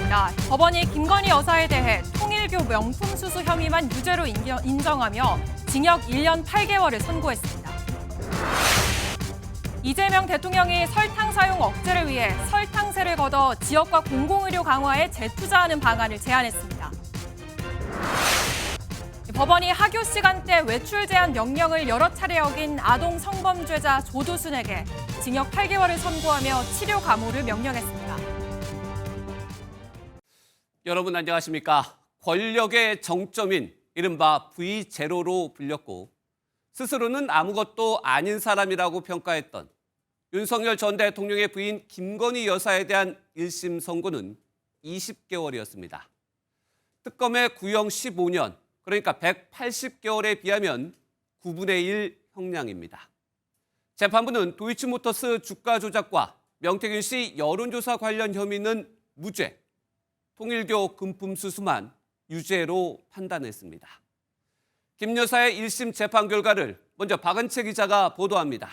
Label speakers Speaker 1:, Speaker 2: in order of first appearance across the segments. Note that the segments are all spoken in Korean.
Speaker 1: 있습니다. 법원이 김건희 여사에 대해 통일교 명품 수수 혐의만 유죄로 인정하며 징역 1년 8개월을 선고했습니다. 이재명 대통령이 설탕 사용 억제를 위해 설탕세를 걷어 지역과 공공의료 강화에 재투자하는 방안을 제안했습니다. 법원이 학교 시간대 외출 제한 명령을 여러 차례 어긴 아동 성범죄자 조두순에게 징역 8개월을 선고하며 치료 감호를 명령했습니다.
Speaker 2: 여러분 안녕하십니까? 권력의 정점인 이른바 V0로 불렸고 스스로는 아무것도 아닌 사람이라고 평가했던 윤석열 전 대통령의 부인 김건희 여사에 대한 1심 선고는 20개월이었습니다. 특검의 구형 15년, 그러니까 180개월에 비하면 9분의 1 형량입니다. 재판부는 도이치모터스 주가 조작과 명태균 씨 여론조사 관련 혐의는 무죄, 통일교 금품 수수만 유죄로 판단했습니다. 김 여사의 1심 재판 결과를 먼저 박은채 기자가 보도합니다.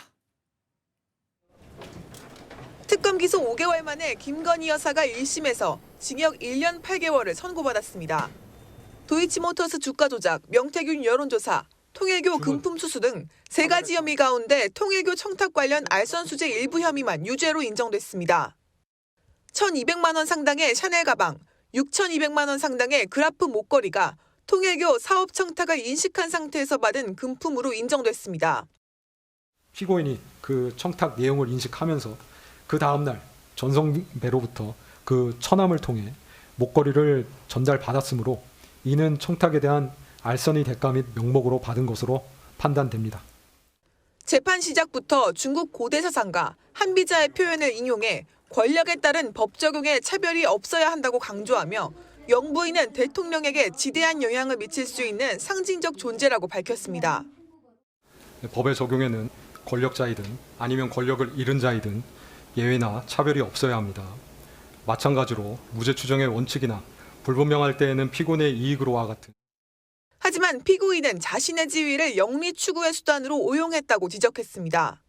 Speaker 3: 특검 기소 5개월 만에 김건희 여사가 1심에서 징역 1년 8개월을 선고받았습니다. 도이치모터스 주가 조작, 명태균 여론조사, 통일교 금품 수수 등 3가지 혐의 가운데 통일교 청탁 관련 알선수재 일부 혐의만 유죄로 인정됐습니다. 1,200만 원 상당의 샤넬 가방, 6,200만 원 상당의 그라프 목걸이가 통일교 사업 청탁을 인식한 상태에서 받은 금품으로 인정됐습니다.
Speaker 4: 피고인이 그 청탁 내용을 인식하면서 그 다음날 전성배로부터 그 처남을 통해 목걸이를 전달받았으므로 이는 청탁에 대한 알선의 대가 및 명목으로 받은 것으로 판단됩니다.
Speaker 3: 재판 시작부터 중국 고대 사상가 한비자의 표현을 인용해 권력에 따른 법 적용에 차별이 없어야 한다고 강조하며 영부인은 대통령에게 지대한 영향을 미칠 수 있는 상징적 존재라고 밝혔습니다.
Speaker 4: 법의 적용에는 권력자이든 아니면 권력을 잃은 자이든 예외나 차별이 없어야 합니다. 마찬가지로 무죄 추정의 원칙이나 불분명할 때에는 피고인의 이익으로와 같은.
Speaker 3: 하지만 피고인은 자신의 지위를 영리 추구의 수단으로 오용했다고 지적했습니다.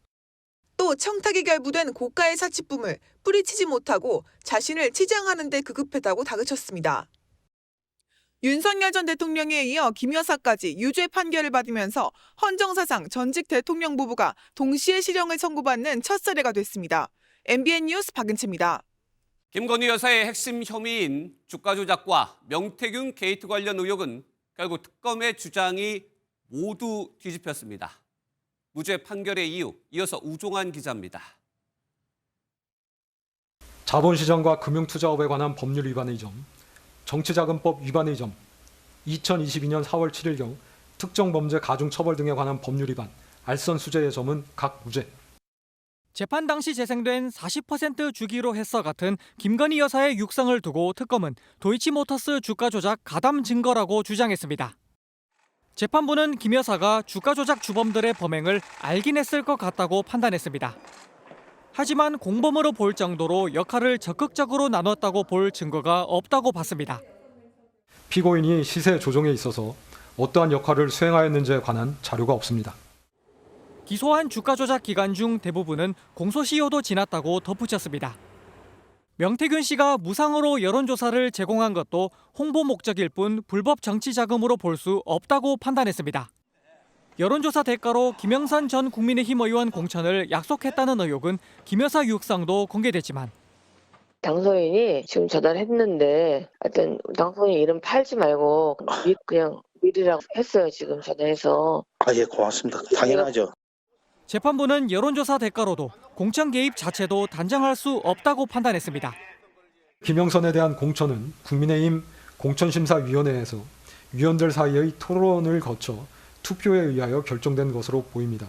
Speaker 3: 또 청탁이 결부된 고가의 사치품을 뿌리치지 못하고 자신을 치장하는 데 급급했다고 다그쳤습니다. 윤석열 전 대통령에 이어 김 여사까지 유죄 판결을 받으면서 헌정사상 전직 대통령 부부가 동시에 실형을 선고받는 첫 사례가 됐습니다. MBN 뉴스 박은채입니다.
Speaker 2: 김건희 여사의 핵심 혐의인 주가 조작과 명태균 게이트 관련 의혹은 결국 특검의 주장이 모두 뒤집혔습니다. 무죄 판결의 이유, 이어서 우종환 기자입니다.
Speaker 4: 자본시장과 금융투자업에 관한 법률 위반의 점, 정치자금법 위반의 점, 2022년 4월 7일경 특정범죄 가중처벌 등에 관한 법률 위반, 알선 수재의 점은 각 무죄.
Speaker 5: 재판 당시 재생된 40% 주기로 했어 같은 김건희 여사의 육성을 두고 특검은 도이치모터스 주가 조작 가담 증거라고 주장했습니다. 재판부는 김 여사가 주가 조작 주범들의 범행을 알긴 했을 것 같다고 판단했습니다. 하지만 공범으로 볼 정도로 역할을 적극적으로 나눴다고 볼 증거가 없다고 봤습니다.
Speaker 4: 피고인이 시세 조정에 있어서 어떠한 역할을 수행하였는지에 관한 자료가 없습니다.
Speaker 5: 기소한 주가 조작 기간 중 대부분은 공소시효도 지났다고 덧붙였습니다. 명태균 씨가 무상으로 여론조사를 제공한 것도 홍보 목적일 뿐 불법 정치 자금으로 볼 수 없다고 판단했습니다. 여론조사 대가로 김영선 전 국민의힘 의원 공천을 약속했다는 의혹은 김 여사 육상도 공개됐지만
Speaker 6: 당선인이 지금 전화했는데 하여튼 당선인 이름 팔지 말고 그냥 믿으라고 했어요. 지금 전화해서.
Speaker 7: 예, 고맙습니다. 당연하죠.
Speaker 5: 재판부는 여론조사 대가로도 공천 개입 자체도 단정할 수 없다고 판단했습니다.
Speaker 4: 김영선에 대한 공천은 국민의힘 공천심사위원회에서 위원들 사이의 토론을 거쳐 투표에 의하여 결정된 것으로 보입니다.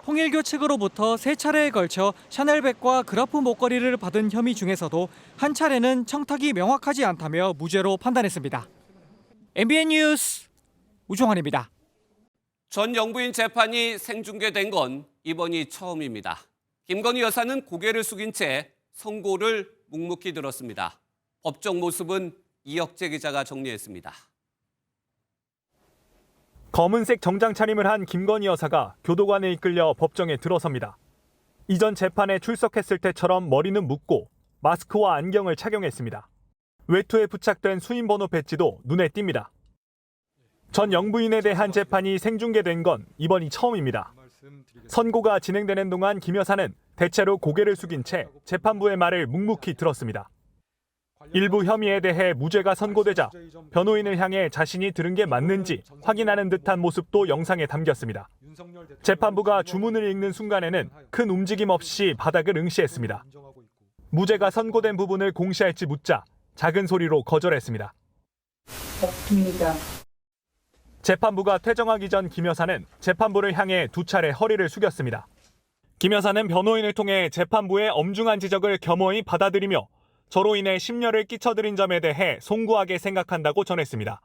Speaker 5: 통일교 측으로부터 3차례에 걸쳐 샤넬백과 그라프 목걸이를 받은 혐의 중에서도 한 차례는 청탁이 명확하지 않다며 무죄로 판단했습니다. MBN 뉴스 우종환입니다.
Speaker 2: 전 영부인 재판이 생중계된 건 이번이 처음입니다. 김건희 여사는 고개를 숙인 채 선고를 묵묵히 들었습니다. 법정 모습은 이혁재 기자가 정리했습니다.
Speaker 8: 검은색 정장 차림을 한 김건희 여사가 교도관에 이끌려 법정에 들어섭니다. 이전 재판에 출석했을 때처럼 머리는 묶고 마스크와 안경을 착용했습니다. 외투에 부착된 수임번호 배지도 눈에 띕니다. 전 영부인에 대한 재판이 생중계된 건 이번이 처음입니다. 선고가 진행되는 동안 김 여사는 대체로 고개를 숙인 채 재판부의 말을 묵묵히 들었습니다. 일부 혐의에 대해 무죄가 선고되자 변호인을 향해 자신이 들은 게 맞는지 확인하는 듯한 모습도 영상에 담겼습니다. 재판부가 주문을 읽는 순간에는 큰 움직임 없이 바닥을 응시했습니다. 무죄가 선고된 부분을 공시할지 묻자 작은 소리로 거절했습니다.
Speaker 9: 없습니다.
Speaker 8: 재판부가 퇴정하기 전 김 여사는 재판부를 향해 2차례 허리를 숙였습니다. 김 여사는 변호인을 통해 재판부의 엄중한 지적을 겸허히 받아들이며 저로 인해 심려를 끼쳐드린 점에 대해 송구하게 생각한다고 전했습니다.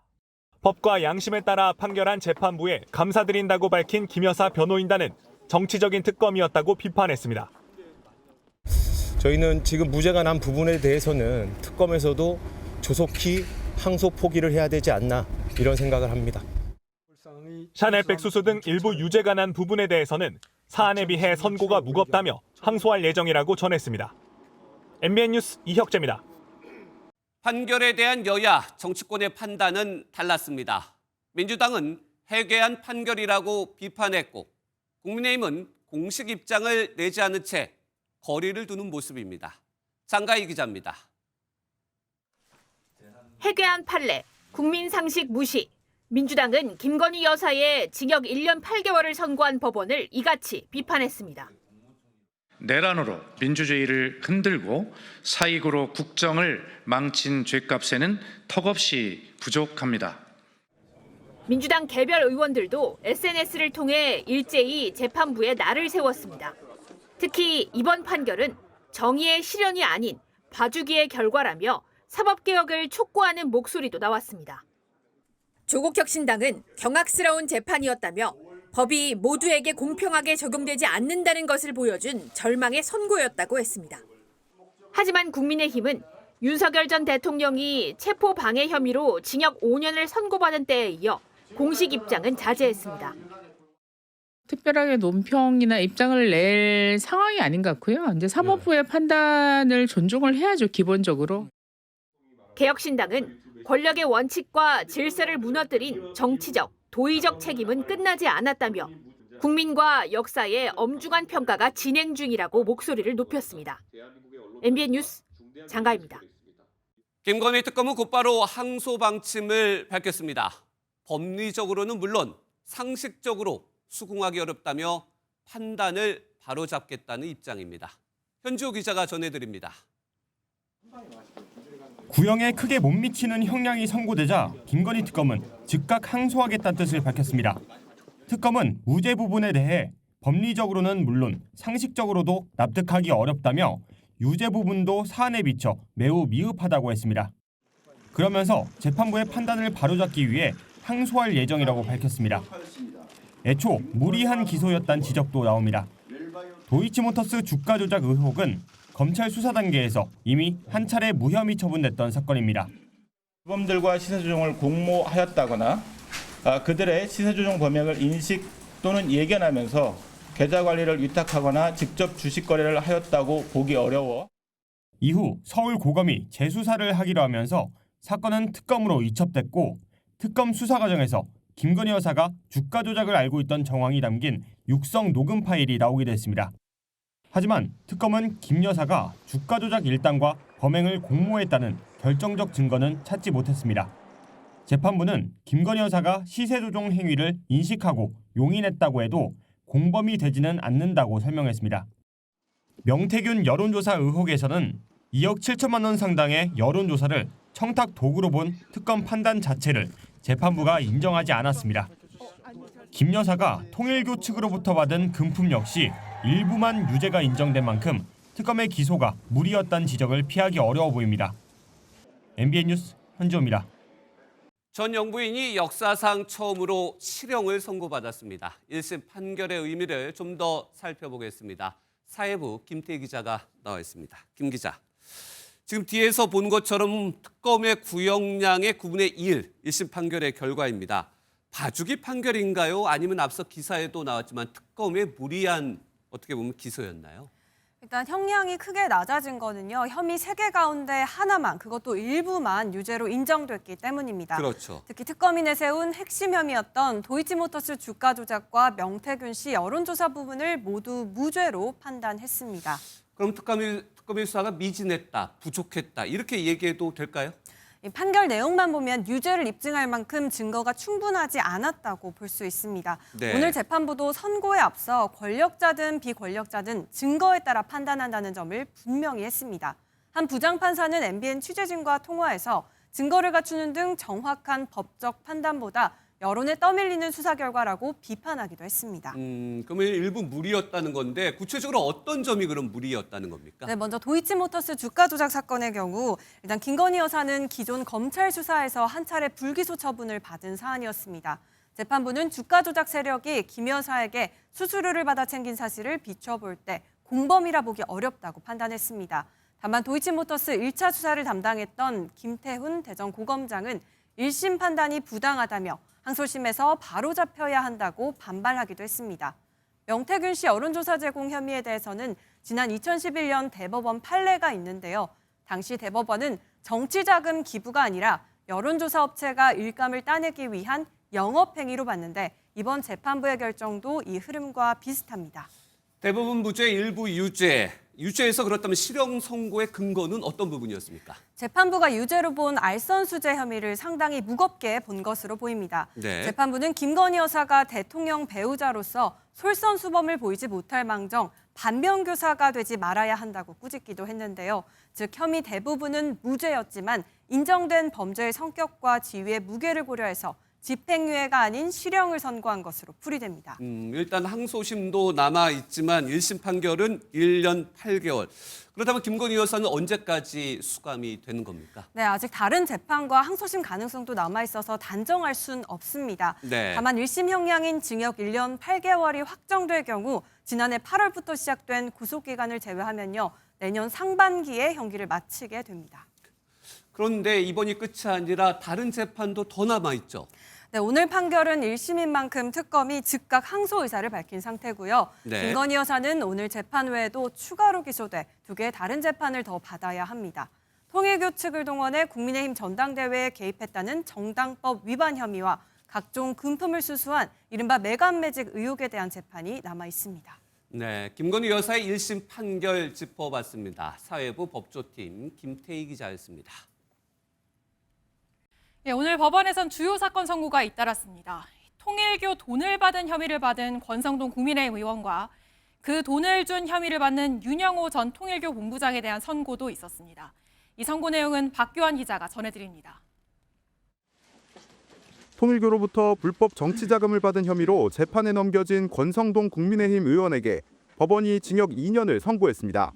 Speaker 8: 법과 양심에 따라 판결한 재판부에 감사드린다고 밝힌 김 여사 변호인단은 정치적인 특검이었다고 비판했습니다.
Speaker 10: 저희는 지금 무죄가 난 부분에 대해서는 특검에서도 조속히 항소 포기를 해야 되지 않나 이런 생각을 합니다.
Speaker 8: 샤넬백 수수 등 일부 유죄가 난 부분에 대해서는 사안에 비해 선고가 무겁다며 항소할 예정이라고 전했습니다. MBN 뉴스 이혁재입니다.
Speaker 2: 판결에 대한 여야 정치권의 판단은 달랐습니다. 민주당은 해괴한 판결이라고 비판했고 국민의힘은 공식 입장을 내지 않은 채 거리를 두는 모습입니다. 장가희 기자입니다.
Speaker 11: 해괴한 판례, 국민 상식 무시. 민주당은 김건희 여사의 징역 1년 8개월을 선고한 법원을 이같이 비판했습니다.
Speaker 12: 내란으로 민주주의를 흔들고 사익으로 국정을 망친 죗값에는 턱없이 부족합니다.
Speaker 11: 민주당 개별 의원들도 SNS를 통해 일제히 재판부에 날을 세웠습니다. 특히 이번 판결은 정의의 실현이 아닌 봐주기의 결과라며 사법개혁을 촉구하는 목소리도 나왔습니다. 조국혁신당은 경악스러운 재판이었다며 법이 모두에게 공평하게 적용되지 않는다는 것을 보여준 절망의 선고였다고 했습니다. 하지만 국민의힘은 윤석열 전 대통령이 체포 방해 혐의로 징역 5년을 선고받은 때에 이어 공식 입장은 자제했습니다.
Speaker 9: 특별하게 논평이나 입장을 낼 상황이 아닌 것 같고요. 이제 사법부의 판단을 존중을 해야죠, 기본적으로.
Speaker 11: 개혁신당은 권력의 원칙과 질서를 무너뜨린 정치적, 도의적 책임은 끝나지 않았다며 국민과 역사의 엄중한 평가가 진행 중이라고 목소리를 높였습니다. MBN 뉴스 장가입니다.
Speaker 2: 김건희 특검은 곧바로 항소 방침을 밝혔습니다. 법리적으로는 물론 상식적으로 수긍하기 어렵다며 판단을 바로잡겠다는 입장입니다. 현주호 기자가 전해드립니다.
Speaker 13: 구형에 크게 못 미치는 형량이 선고되자 김건희 특검은 즉각 항소하겠다는 뜻을 밝혔습니다. 특검은 무죄 부분에 대해 법리적으로는 물론 상식적으로도 납득하기 어렵다며 유죄 부분도 사안에 비춰 매우 미흡하다고 했습니다. 그러면서 재판부의 판단을 바로잡기 위해 항소할 예정이라고 밝혔습니다. 애초 무리한 기소였다는 지적도 나옵니다. 도이치모터스 주가 조작 의혹은 검찰 수사 단계에서 이미 한 차례 무혐의 처분됐던 사건입니다.
Speaker 14: 주범들과 시세 조정을 공모하였다거나 그들의 시세 조정 범행을 인식 또는 예견하면서 계좌 관리를 위탁하거나 직접 주식 거래를 하였다고 보기 어려워.
Speaker 13: 이후 서울 고검이 재수사를 하기로 하면서 사건은 특검으로 이첩됐고 특검 수사 과정에서 김건희 여사가 주가 조작을 알고 있던 정황이 담긴 육성 녹음 파일이 나오게 됐습니다. 하지만 특검은 김 여사가 주가 조작 일당과 범행을 공모했다는 결정적 증거는 찾지 못했습니다. 재판부는 김건희 여사가 시세 조종 행위를 인식하고 용인했다고 해도 공범이 되지는 않는다고 설명했습니다. 명태균 여론조사 의혹에서는 2억 7천만 원 상당의 여론조사를 청탁 도구로 본 특검 판단 자체를 재판부가 인정하지 않았습니다. 김 여사가 통일교 측으로부터 받은 금품 역시 일부만 유죄가 인정된 만큼 특검의 기소가 무리였다는 지적을 피하기 어려워 보입니다. MBN 뉴스 현주호입니다.
Speaker 2: 전 영부인이 역사상 처음으로 실형을 선고받았습니다. 1심 판결의 의미를 좀 더 살펴보겠습니다. 사회부 김태희 기자가 나와 있습니다. 김 기자, 지금 뒤에서 본 것처럼 특검의 구형량의 9분의 1, 1심 판결의 결과입니다. 봐주기 판결인가요? 아니면 앞서 기사에도 나왔지만 특검의 무리한 어떻게 보면 기소였나요?
Speaker 1: 일단 형량이 크게 낮아진 거는요. 혐의 3개 가운데 하나만, 그것도 일부만 유죄로 인정됐기 때문입니다.
Speaker 2: 그렇죠.
Speaker 1: 특히 특검이 내세운 핵심 혐의였던 도이치모터스 주가 조작과 명태균 씨 여론조사 부분을 모두 무죄로 판단했습니다.
Speaker 2: 그럼 특검의 수사가 미진했다, 부족했다 이렇게 얘기해도 될까요?
Speaker 1: 이 판결 내용만 보면 유죄를 입증할 만큼 증거가 충분하지 않았다고 볼 수 있습니다.
Speaker 2: 네.
Speaker 1: 오늘 재판부도 선고에 앞서 권력자든 비권력자든 증거에 따라 판단한다는 점을 분명히 했습니다. 한 부장판사는 MBN 취재진과 통화에서 증거를 갖추는 등 정확한 법적 판단보다 여론에 떠밀리는 수사 결과라고 비판하기도 했습니다.
Speaker 2: 그러면 일부 무리였다는 건데 구체적으로 어떤 점이 그럼 무리였다는 겁니까?
Speaker 1: 네, 먼저 도이치모터스 주가 조작 사건의 경우 일단 김건희 여사는 기존 검찰 수사에서 한 차례 불기소 처분을 받은 사안이었습니다. 재판부는 주가 조작 세력이 김 여사에게 수수료를 받아 챙긴 사실을 비춰볼 때 공범이라 보기 어렵다고 판단했습니다. 다만 도이치모터스 1차 수사를 담당했던 김태훈 대전고검장은 1심 판단이 부당하다며 항소심에서 바로잡혀야 한다고 반발하기도 했습니다. 명태균 씨 여론조사 제공 혐의에 대해서는 지난 2011년 대법원 판례가 있는데요. 당시 대법원은 정치자금 기부가 아니라 여론조사 업체가 일감을 따내기 위한 영업행위로 봤는데 이번 재판부의 결정도 이 흐름과 비슷합니다.
Speaker 2: 대부분 무죄, 일부 유죄. 유죄에서 그렇다면 실형 선고의 근거는 어떤 부분이었습니까?
Speaker 1: 재판부가 유죄로 본 알선수재 혐의를 상당히 무겁게 본 것으로 보입니다.
Speaker 2: 네.
Speaker 1: 재판부는 김건희 여사가 대통령 배우자로서 솔선수범을 보이지 못할 망정 반면교사가 되지 말아야 한다고 꾸짖기도 했는데요. 즉 혐의 대부분은 무죄였지만 인정된 범죄의 성격과 지위의 무게를 고려해서 집행유예가 아닌 실형을 선고한 것으로 풀이됩니다.
Speaker 2: 일단 항소심도 남아있지만 1심 판결은 1년 8개월. 그렇다면 김건희 여사는 언제까지 수감이 되는 겁니까?
Speaker 1: 네, 아직 다른 재판과 항소심 가능성도 남아있어서 단정할 순 없습니다.
Speaker 2: 네.
Speaker 1: 다만 1심 형량인 징역 1년 8개월이 확정될 경우 지난해 8월부터 시작된 구속기간을 제외하면요. 내년 상반기에 형기를 마치게 됩니다.
Speaker 2: 그런데 이번이 끝이 아니라 다른 재판도 더 남아있죠?
Speaker 1: 네, 오늘 판결은 1심인 만큼 특검이 즉각 항소 의사를 밝힌 상태고요.
Speaker 2: 네.
Speaker 1: 김건희 여사는 오늘 재판 외에도 추가로 기소돼 2개의 다른 재판을 더 받아야 합니다. 통일교 측을 동원해 국민의힘 전당대회에 개입했다는 정당법 위반 혐의와 각종 금품을 수수한 이른바 매간매직 의혹에 대한 재판이 남아 있습니다.
Speaker 2: 네, 김건희 여사의 1심 판결 짚어봤습니다. 사회부 법조팀 김태희 기자였습니다.
Speaker 1: 네, 오늘 법원에선 주요 사건 선고가 잇따랐습니다. 통일교 돈을 받은 혐의를 받은 권성동 국민의힘 의원과 그 돈을 준 혐의를 받는 윤영호 전 통일교 본부장에 대한 선고도 있었습니다. 이 선고 내용은 박규환 기자가 전해드립니다.
Speaker 15: 통일교로부터 불법 정치자금을 받은 혐의로 재판에 넘겨진 권성동 국민의힘 의원에게 법원이 징역 2년을 선고했습니다.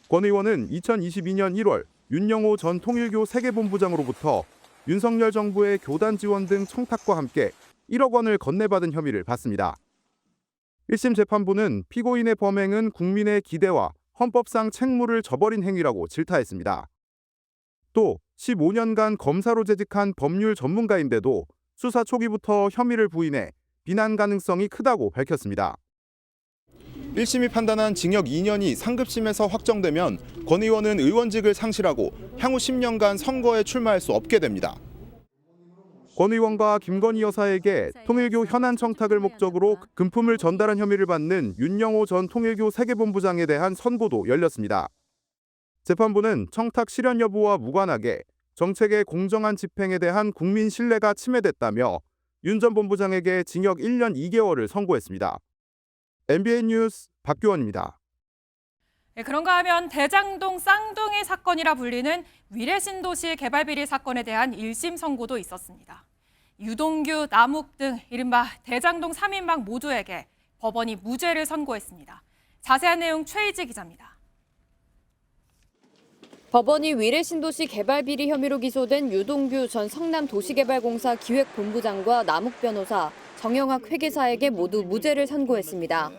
Speaker 15: 권 의원은 2022년 1월 윤영호 전 통일교 세계본부장으로부터 윤석열 정부의 교단 지원 등 청탁과 함께 1억 원을 건네받은 혐의를 받습니다. 1심 재판부는 피고인의 범행은 국민의 기대와 헌법상 책무를 저버린 행위라고 질타했습니다. 또 15년간 검사로 재직한 법률 전문가인데도 수사 초기부터 혐의를 부인해 비난 가능성이 크다고 밝혔습니다. 1심이 판단한 징역 2년이 상급심에서 확정되면 권 의원은 의원직을 상실하고 향후 10년간 선거에 출마할 수 없게 됩니다. 권 의원과 김건희 여사에게 통일교 현안 청탁을 목적으로 금품을 전달한 혐의를 받는 윤영호 전 통일교 세계본부장에 대한 선고도 열렸습니다. 재판부는 청탁 실현 여부와 무관하게 정책의 공정한 집행에 대한 국민 신뢰가 침해됐다며 윤 전 본부장에게 징역 1년 2개월을 선고했습니다. MBN 뉴스 박규원입니다.
Speaker 1: 네, 그런가 하면 대장동 쌍둥이 사건이라 불리는 위례신도시 개발비리 사건에 대한 1심 선고도 있었습니다. 유동규, 남욱 등 이른바 대장동 3인방 모두에게 법원이 무죄를 선고했습니다. 자세한 내용 최희지 기자입니다.
Speaker 16: 법원이 위례신도시 개발비리 혐의로 기소된 유동규 전 성남도시개발공사 기획본부장과 남욱 변호사, 정영학 회계사에게 모두 무죄를 선고했습니다.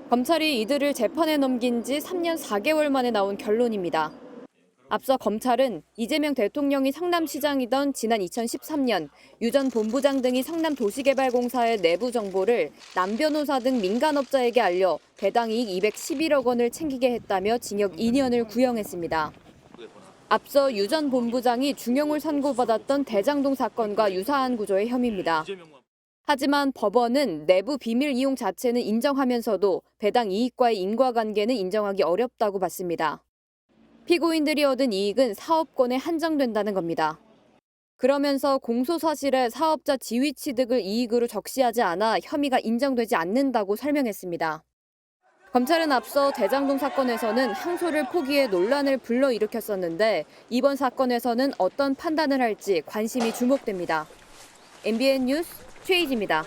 Speaker 16: 검찰이 이들을 재판에 넘긴 지 3년 4개월 만에 나온 결론입니다. 앞서 검찰은 이재명 대통령이 성남시장이던 지난 2013년 유 전 본부장 등이 성남도시개발공사의 내부 정보를 남 변호사 등 민간업자에게 알려 배당 이익 211억 원을 챙기게 했다며 징역 2년을 구형했습니다. 앞서 유 전 본부장이 중형을 선고받았던 대장동 사건과 유사한 구조의 혐의입니다. 하지만 법원은 내부 비밀 이용 자체는 인정하면서도 배당 이익과의 인과관계는 인정하기 어렵다고 봤습니다. 피고인들이 얻은 이익은 사업권에 한정된다는 겁니다. 그러면서 공소사실에 사업자 지위 취득을 이익으로 적시하지 않아 혐의가 인정되지 않는다고 설명했습니다. 검찰은 앞서 대장동 사건에서는 항소를 포기해 논란을 불러일으켰었는데 이번 사건에서는 어떤 판단을 할지 관심이 주목됩니다. MBN 뉴스 최희지입니다.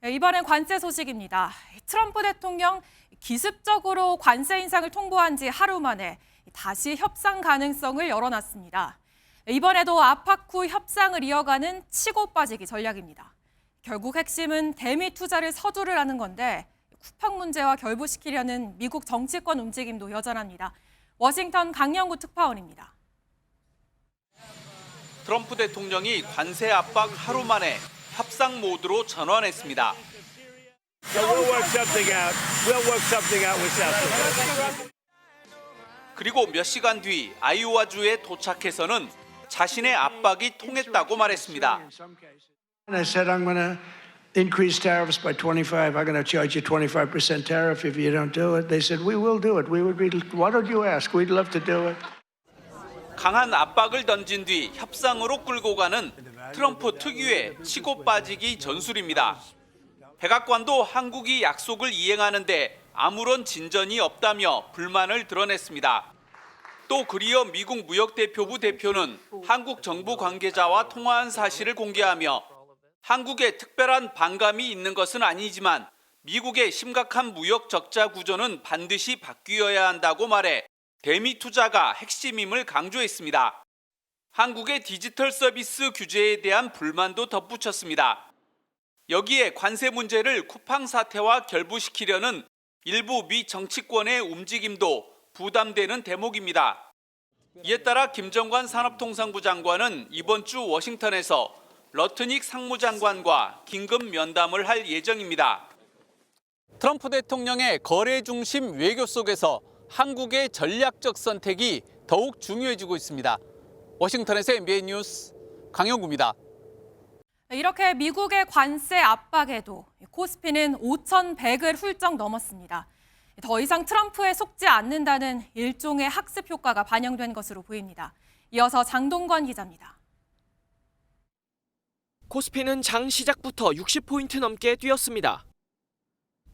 Speaker 1: 이번엔 관세 소식입니다. 트럼프 대통령 기습적으로 관세 인상을 통보한 지 하루 만에 다시 협상 가능성을 열어놨습니다. 이번에도 압박 후 협상을 이어가는 치고 빠지기 전략입니다. 결국 핵심은 대미 투자를 서두를 하는 건데 쿠팡 문제와 결부시키려는 미국 정치권 움직임도 여전합니다. 워싱턴 강영구 특파원입니다.
Speaker 17: 트럼프 대통령이 관세 압박 하루 만에 협상 모드로 전환했습니다. 그리고 몇 시간 뒤 아이오와주에 도착해서는 자신의 압박이 통했다고 말했습니다.
Speaker 18: I said I'm going to increase tariffs by 25. I'm going to charge you 25% tariff if you don't do it. They said we will do it. We would be. What did you ask? We'd love to do it.
Speaker 17: 강한 압박을 던진 뒤 협상으로 끌고 가는 트럼프 특유의 치고 빠지기 전술입니다. 백악관도 한국이 약속을 이행하는데 아무런 진전이 없다며 불만을 드러냈습니다. 또 그리어 미국 무역대표부 대표는 한국 정부 관계자와 통화한 사실을 공개하며 한국에 특별한 반감이 있는 것은 아니지만 미국의 심각한 무역 적자 구조는 반드시 바뀌어야 한다고 말해 대미 투자가 핵심임을 강조했습니다. 한국의 디지털 서비스 규제에 대한 불만도 덧붙였습니다. 여기에 관세 문제를 쿠팡 사태와 결부시키려는 일부 미 정치권의 움직임도 부담되는 대목입니다. 이에 따라 김정관 산업통상부 장관은 이번 주 워싱턴에서 러트닉 상무장관과 긴급 면담을 할 예정입니다. 트럼프 대통령의 거래 중심 외교 속에서 한국의 전략적 선택이 더욱 중요해지고 있습니다. 워싱턴에서 MBN 뉴스 강영구입니다.
Speaker 1: 이렇게 미국의 관세 압박에도 코스피는 5,100을 훌쩍 넘었습니다. 더 이상 트럼프에 속지 않는다는 일종의 학습 효과가 반영된 것으로 보입니다. 이어서 장동건 기자입니다.
Speaker 19: 코스피는 장 시작부터 60포인트 넘게 뛰었습니다.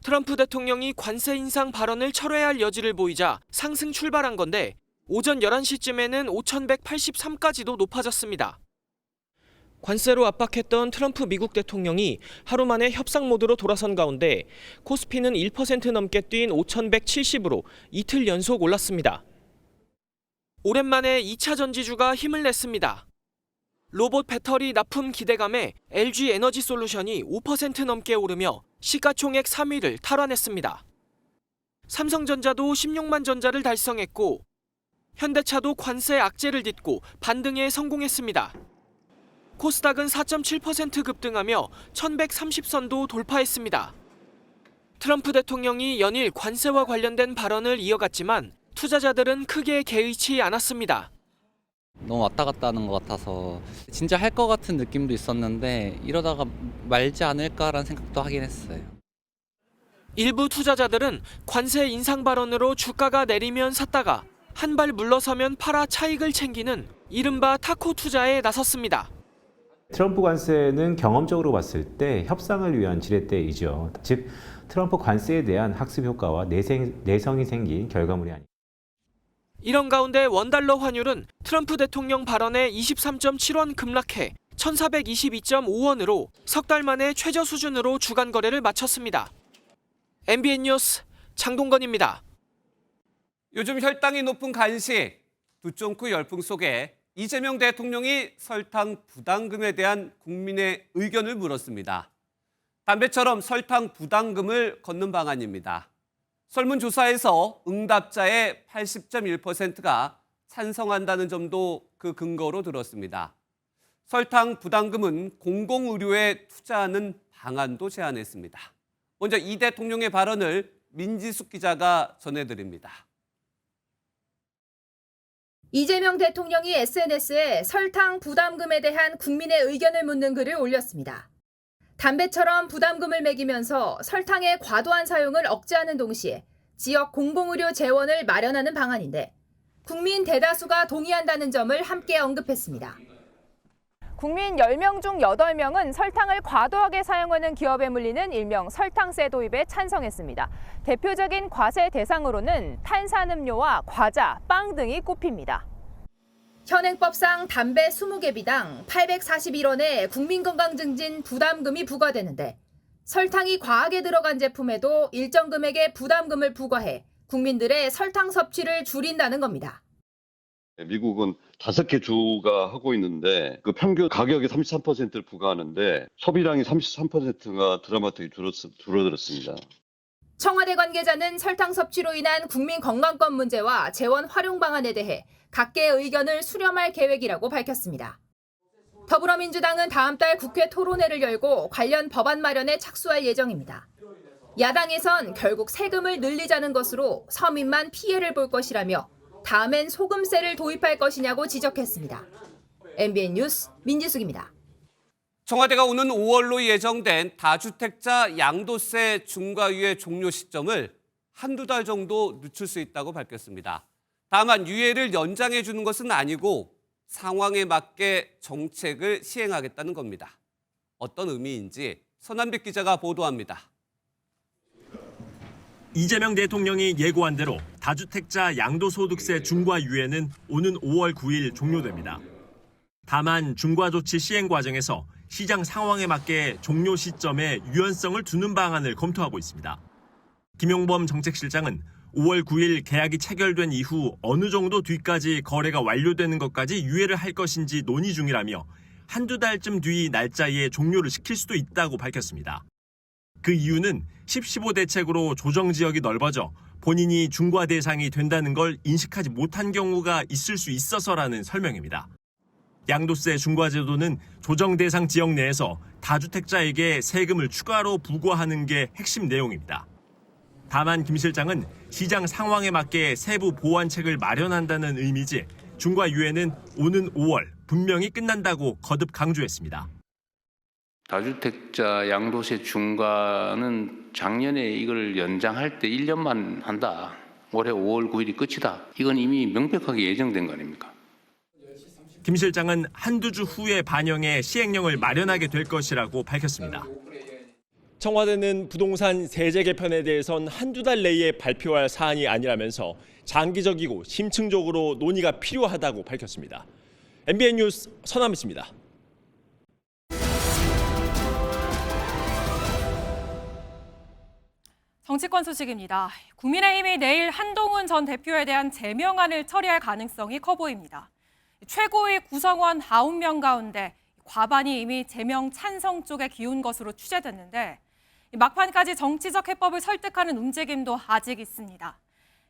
Speaker 19: 트럼프 대통령이 관세 인상 발언을 철회할 여지를 보이자 상승 출발한 건데 오전 11시쯤에는 5,183까지도 높아졌습니다. 관세로 압박했던 트럼프 미국 대통령이 하루 만에 협상 모드로 돌아선 가운데 코스피는 1% 넘게 뛴 5,170으로 이틀 연속 올랐습니다. 오랜만에 2차 전지주가 힘을 냈습니다. 로봇 배터리 납품 기대감에 LG 에너지 솔루션이 5% 넘게 오르며 시가총액 3위를 탈환했습니다. 삼성전자도 16만 전자를 달성했고 현대차도 관세 악재를 딛고 반등에 성공했습니다. 코스닥은 4.7% 급등하며 1130선도 돌파했습니다. 트럼프 대통령이 연일 관세와 관련된 발언을 이어갔지만 투자자들은 크게 개의치 않았습니다.
Speaker 20: 너무 왔다 갔다 하는 것 같아서 진짜 할 것 같은 느낌도 있었는데 이러다가 말지 않을까라는 생각도 하긴 했어요.
Speaker 19: 일부 투자자들은 관세 인상 발언으로 주가가 내리면 샀다가 한 발 물러서면 팔아 차익을 챙기는 이른바 타코 투자에 나섰습니다.
Speaker 21: 트럼프 관세는 경험적으로 봤을 때 협상을 위한 지렛대이죠. 즉 트럼프 관세에 대한 학습 효과와 내성이 생긴 결과물이 아닙니다.
Speaker 19: 이런 가운데 원달러 환율은 트럼프 대통령 발언에 23.7원 급락해 1,422.5원으로 석 달 만에 최저 수준으로 주간 거래를 마쳤습니다. MBN 뉴스 장동건입니다.
Speaker 2: 요즘 혈당이 높은 간식, 두쫑크 열풍 속에 이재명 대통령이 설탕 부담금에 대한 국민의 의견을 물었습니다. 담배처럼 설탕 부담금을 걷는 방안입니다. 설문조사에서 응답자의 80.1%가 찬성한다는 점도 그 근거로 들었습니다. 설탕 부담금은 공공의료에 투자하는 방안도 제안했습니다. 먼저 이 대통령의 발언을 민지숙 기자가 전해드립니다.
Speaker 3: 이재명 대통령이 SNS에 설탕 부담금에 대한 국민의 의견을 묻는 글을 올렸습니다. 담배처럼 부담금을 매기면서 설탕의 과도한 사용을 억제하는 동시에 지역 공공의료 재원을 마련하는 방안인데 국민 대다수가 동의한다는 점을 함께 언급했습니다.
Speaker 22: 국민 10명 중 8명은 설탕을 과도하게 사용하는 기업에 물리는 일명 설탕세 도입에 찬성했습니다. 대표적인 과세 대상으로는 탄산음료와 과자, 빵 등이 꼽힙니다.
Speaker 3: 현행법상 담배 20개 비당 841원의 국민건강증진 부담금이 부과되는데 설탕이 과하게 들어간 제품에도 일정 금액의 부담금을 부과해 국민들의 설탕 섭취를 줄인다는 겁니다.
Speaker 23: 미국은 5개 주가 하고 있는데 그 평균 가격이 33%를 부과하는데 소비량이 33%가 드라마틱히 줄어들었습니다.
Speaker 3: 청와대 관계자는 설탕 섭취로 인한 국민 건강권 문제와 재원 활용 방안에 대해 각계의 의견을 수렴할 계획이라고 밝혔습니다. 더불어민주당은 다음 달 국회 토론회를 열고 관련 법안 마련에 착수할 예정입니다. 야당에선 결국 세금을 늘리자는 것으로 서민만 피해를 볼 것이라며 다음엔 소금세를 도입할 것이냐고 지적했습니다. MBN 뉴스 민지숙입니다.
Speaker 2: 청와대가 오는 5월로 예정된 다주택자 양도세 중과유예 종료 시점을 한두 달 정도 늦출 수 있다고 밝혔습니다. 다만 유예를 연장해 주는 것은 아니고 상황에 맞게 정책을 시행하겠다는 겁니다. 어떤 의미인지 선한빛 기자가 보도합니다.
Speaker 8: 이재명 대통령이 예고한 대로 다주택자 양도소득세 중과유예는 오는 5월 9일 종료됩니다. 다만 중과조치 시행 과정에서 시장 상황에 맞게 종료 시점에 유연성을 두는 방안을 검토하고 있습니다. 김용범 정책실장은 5월 9일 계약이 체결된 이후 어느 정도 뒤까지 거래가 완료되는 것까지 유예를 할 것인지 논의 중이라며 한두 달쯤 뒤 날짜에 종료를 시킬 수도 있다고 밝혔습니다. 그 이유는 10-15 대책으로 조정 지역이 넓어져 본인이 중과 대상이 된다는 걸 인식하지 못한 경우가 있을 수 있어서라는 설명입니다. 양도세 중과제도는 조정 대상 지역 내에서 다주택자에게 세금을 추가로 부과하는 게 핵심 내용입니다. 다만 김 실장은 시장 상황에 맞게 세부 보완책을 마련한다는 의미지 중과유예는 오는 5월 분명히 끝난다고 거듭 강조했습니다.
Speaker 24: 다주택자 양도세 중과는 작년에 이걸 연장할 때 1년만 한다. 올해 5월 9일이 끝이다. 이건 이미 명백하게 예정된 거 아닙니까?
Speaker 8: 김 실장은 한두 주 후에 반영해 시행령을 마련하게 될 것이라고 밝혔습니다.
Speaker 25: 청와대는 부동산 세제 개편에 대해선 한두 달 내에 발표할 사안이 아니라면서 장기적이고 심층적으로 논의가 필요하다고 밝혔습니다. MBN 뉴스 선남입니다.
Speaker 1: 정치권 소식입니다. 국민의힘이 내일 한동훈 전 대표에 대한 제명안을 처리할 가능성이 커 보입니다. 최고위 구성원 9명 가운데 과반이 이미 제명 찬성 쪽에 기운 것으로 추재됐는데 막판까지 정치적 해법을 설득하는 움직임도 아직 있습니다.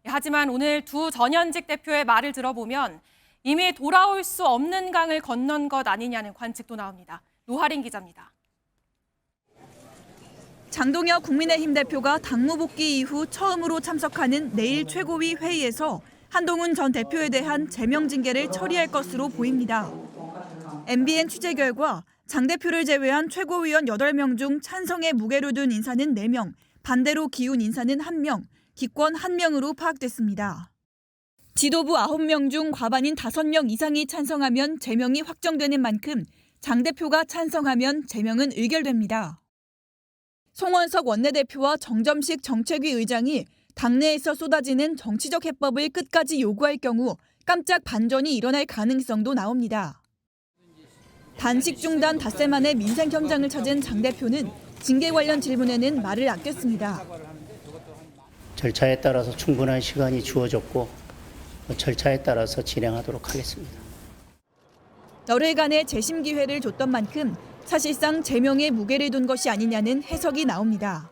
Speaker 1: 하지만 오늘 두 전현직 대표의 말을 들어보면 이미 돌아올 수 없는 강을 건넌 것 아니냐는 관측도 나옵니다. 노하린 기자입니다.
Speaker 26: 장동혁 국민의힘 대표가 당무 복귀 이후 처음으로 참석하는 내일 최고위 회의에서 한동훈 전 대표에 대한 제명 징계를 처리할 것으로 보입니다. MBN 취재 결과 장 대표를 제외한 최고위원 8명 중 찬성에 무게를 둔 인사는 4명, 반대로 기운 인사는 1명, 기권 1명으로 파악됐습니다. 지도부 9명 중 과반인 5명 이상이 찬성하면 제명이 확정되는 만큼 장 대표가 찬성하면 제명은 의결됩니다. 송원석 원내대표와 정점식 정책위 의장이 당내에서 쏟아지는 정치적 해법을 끝까지 요구할 경우 깜짝 반전이 일어날 가능성도 나옵니다. 단식 중단 닷새 만에 민생 현장을 찾은 장 대표는 징계 관련 질문에는 말을 아꼈습니다.
Speaker 27: 절차에 따라서 충분한 시간이 주어졌고 절차에 따라서 진행하도록 하겠습니다.
Speaker 26: 열흘간의 재심 기회를 줬던 만큼 사실상 제명에 무게를 둔 것이 아니냐는 해석이 나옵니다.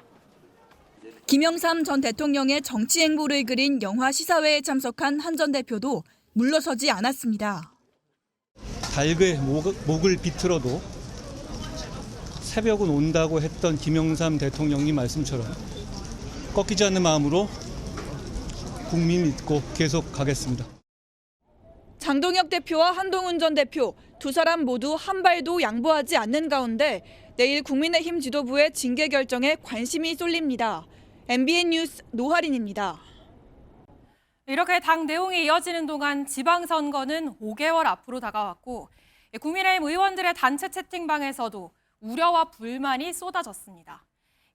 Speaker 26: 김영삼 전 대통령의 정치 행보를 그린 영화 시사회에 참석한 한 전 대표도 물러서지 않았습니다.
Speaker 4: 닭의 목을 비틀어도 새벽은 온다고 했던 김영삼 대통령님 말씀처럼 꺾이지 않는 마음으로 국민 믿고 계속 가겠습니다.
Speaker 26: 장동혁 대표와 한동훈 전 대표 두 사람 모두 한 발도 양보하지 않는 가운데 내일 국민의힘 지도부의 징계 결정에 관심이 쏠립니다. MBN 뉴스 노하린입니다.
Speaker 1: 이렇게 당 내용이 이어지는 동안 지방선거는 5개월 앞으로 다가왔고 국민의힘 의원들의 단체 채팅방에서도 우려와 불만이 쏟아졌습니다.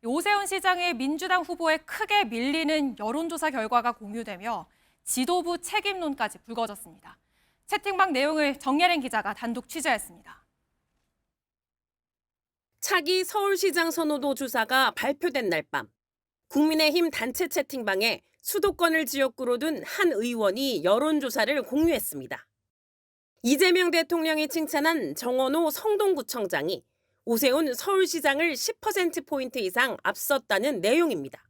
Speaker 1: 오세훈 시장의 민주당 후보에 크게 밀리는 여론조사 결과가 공유되며 지도부 책임론까지 불거졌습니다. 채팅방 내용을 정예린 기자가 단독 취재했습니다.
Speaker 5: 차기 서울시장 선호도 조사가 발표된 날 밤, 국민의힘 단체 채팅방에 수도권을 지역구로 둔 한 의원이 여론조사를 공유했습니다. 이재명 대통령이 칭찬한 정원호 성동구청장이 오세훈 서울시장을 10%포인트 이상 앞섰다는 내용입니다.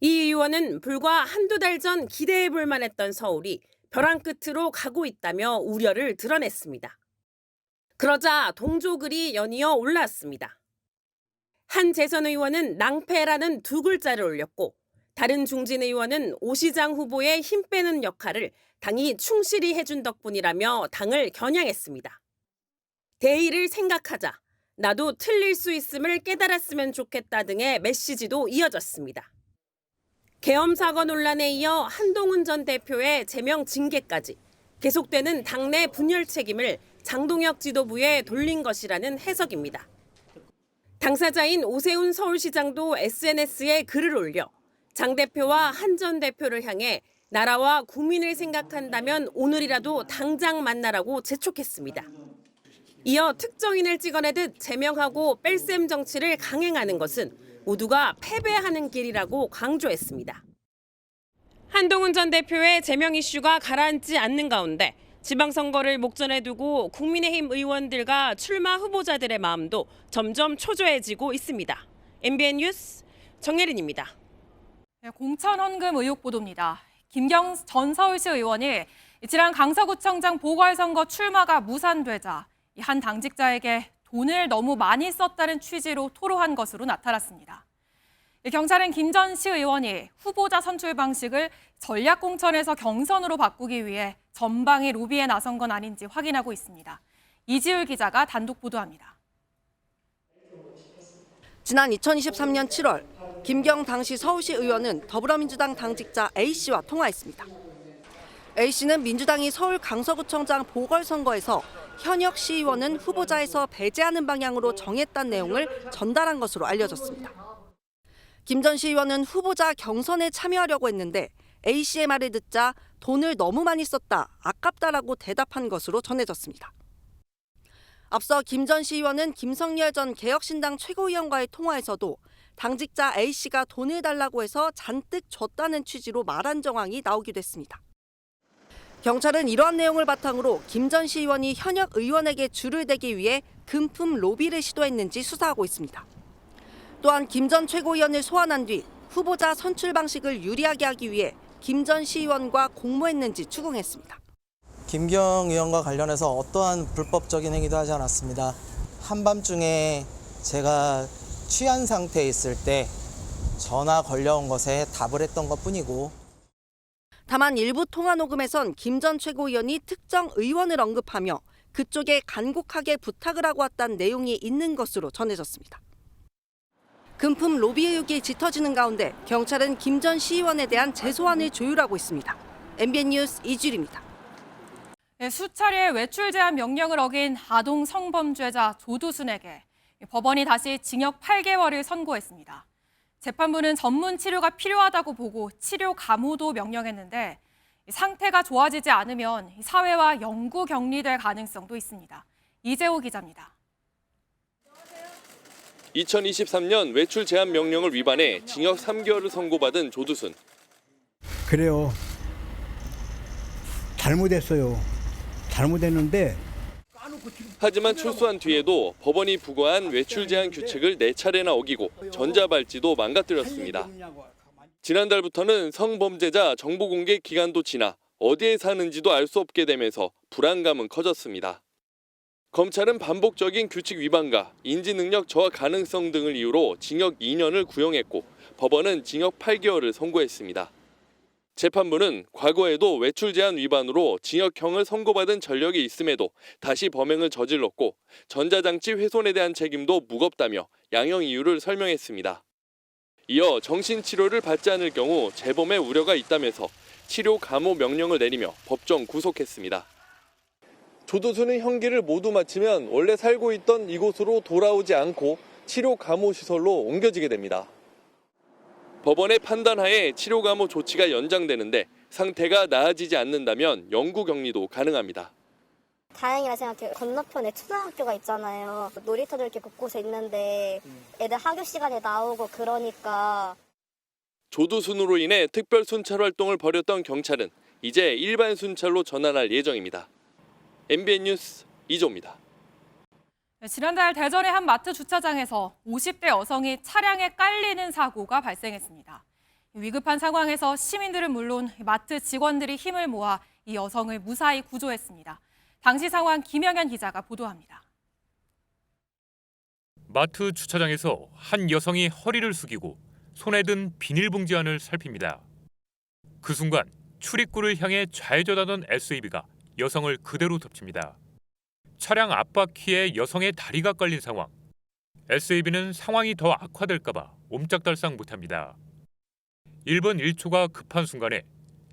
Speaker 5: 이 의원은 불과 한두 달 전 기대해 볼 만했던 서울이 벼랑 끝으로 가고 있다며 우려를 드러냈습니다. 그러자 동조글이 연이어 올라왔습니다. 한 재선 의원은 낭패라는 두 글자를 올렸고 다른 중진 의원은 오 시장 후보의 힘 빼는 역할을 당이 충실히 해준 덕분이라며 당을 겨냥했습니다. 대의를 생각하자, 나도 틀릴 수 있음을 깨달았으면 좋겠다 등의 메시지도 이어졌습니다. 계엄 사고 논란에 이어 한동훈 전 대표의 제명 징계까지 계속되는 당내 분열 책임을 장동혁 지도부에 돌린 것이라는 해석입니다. 당사자인 오세훈 서울시장도 SNS에 글을 올려 장 대표와 한 전 대표를 향해 나라와 국민을 생각한다면 오늘이라도 당장 만나라고 재촉했습니다. 이어 특정인을 찍어내듯 제명하고 뺄셈 정치를 강행하는 것은 모두가 패배하는 길이라고 강조했습니다. 한동훈 전 대표의 제명 이슈가 가라앉지 않는 가운데 지방선거를 목전에 두고 국민의힘 의원들과 출마 후보자들의 마음도 점점 초조해지고 있습니다. MBN 뉴스 정예린입니다.
Speaker 1: 공천 헌금 의혹 보도입니다. 김경 전 서울시 의원이 지난 강서구청장 보궐선거 출마가 무산되자 한 당직자에게 돈을 너무 많이 썼다는 취지로 토로한 것으로 나타났습니다. 경찰은 김 전 시의원이 후보자 선출 방식을 전략공천에서 경선으로 바꾸기 위해 전방위 로비에 나선 건 아닌지 확인하고 있습니다. 이지율 기자가 단독 보도합니다.
Speaker 6: 지난 2023년 7월 김경 당시 서울시 의원은 더불어민주당 당직자 A씨와 통화했습니다. A씨는 민주당이 서울 강서구청장 보궐선거에서 현역 시의원은 후보자에서 배제하는 방향으로 정했다는 내용을 전달한 것으로 알려졌습니다. 김 전 시의원은 후보자 경선에 참여하려고 했는데 A씨의 말을 듣자 돈을 너무 많이 썼다, 아깝다라고 대답한 것으로 전해졌습니다. 앞서 김 전 시의원은 김성열 전 개혁신당 최고위원과의 통화에서도 당직자 A씨가 돈을 달라고 해서 잔뜩 줬다는 취지로 말한 정황이 나오기도 했습니다. 경찰은 이러한 내용을 바탕으로 김 전 시의원이 현역 의원에게 줄을 대기 위해 금품 로비를 시도했는지 수사하고 있습니다. 또한 김 전 최고위원을 소환한 뒤 후보자 선출 방식을 유리하게 하기 위해 김 전 시의원과 공모했는지 추궁했습니다.
Speaker 7: 김경 의원과 관련해서 어떠한 불법적인 행위도 하지 않았습니다. 한밤중에 제가 취한 상태에 있을 때 전화 걸려온 것에 답을 했던 것뿐이고.
Speaker 6: 다만 일부 통화 녹음에선 김 전 최고위원이 특정 의원을 언급하며 그쪽에 간곡하게 부탁을 하고 왔다는 내용이 있는 것으로 전해졌습니다. 금품 로비 의혹이 짙어지는 가운데 경찰은 김 전 시의원에 대한 재소환을 조율하고 있습니다. MBN 뉴스 이주일입니다.
Speaker 1: 수차례 외출 제한 명령을 어긴 아동 성범죄자 조두순에게 법원이 다시 징역 8개월을 선고했습니다. 재판부는 전문 치료가 필요하다고 보고 치료 감호도 명령했는데 상태가 좋아지지 않으면 사회와 영구 격리될 가능성도 있습니다. 이재호 기자입니다.
Speaker 25: 2023년 외출 제한 명령을 위반해 징역 3개월을 선고받은 조두순.
Speaker 9: 그래요. 잘못했어요. 잘못했는데.
Speaker 25: 하지만 출소한 뒤에도 법원이 부과한 외출 제한 규칙을 4차례나 어기고 전자발찌도 망가뜨렸습니다. 지난달부터는 성범죄자 정보 공개 기간도 지나
Speaker 10: 어디에 사는지도 알 수 없게 되면서 불안감은 커졌습니다. 검찰은 반복적인 규칙 위반과 인지능력 저하 가능성 등을 이유로 징역 2년을 구형했고 법원은 징역 8개월을 선고했습니다. 재판부는 과거에도 외출 제한 위반으로 징역형을 선고받은 전력이 있음에도 다시 범행을 저질렀고 전자장치 훼손에 대한 책임도 무겁다며 양형 이유를 설명했습니다. 이어 정신치료를 받지 않을 경우 재범의 우려가 있다면서 치료 감호 명령을 내리며 법정 구속했습니다.
Speaker 11: 조두수는 형기를 모두 마치면 원래 살고 있던 이곳으로 돌아오지 않고 치료 감호 시설로 옮겨지게 됩니다.
Speaker 10: 법원의 판단하에 치료 감호 조치가 연장되는데 상태가 나아지지 않는다면 영구 격리도 가능합니다.
Speaker 12: 다행이라 생각해요. 건너편에 초등학교가 있잖아요. 놀이터도 이렇게 곳곳에 있는데 애들 학교 시간에 나오고 그러니까.
Speaker 10: 조두순으로 인해 특별 순찰 활동을 벌였던 경찰은 이제 일반 순찰로 전환할 예정입니다. MBN 뉴스 이조입니다.
Speaker 1: 지난달 대전의 한 마트 주차장에서 50대 여성이 차량에 깔리는 사고가 발생했습니다. 위급한 상황에서 시민들은 물론 마트 직원들이 힘을 모아 이 여성을 무사히 구조했습니다. 당시 상황 김영현 기자가 보도합니다.
Speaker 13: 마트 주차장에서 한 여성이 허리를 숙이고 손에 든 비닐봉지 안을 살핍니다. 그 순간 출입구를 향해 좌회전하던 SUV가 여성을 그대로 덮칩니다. 차량 앞바퀴에 여성의 다리가 깔린 상황. SUV는 상황이 더 악화될까 봐 옴짝달싹 못합니다. 1분 1초가 급한 순간에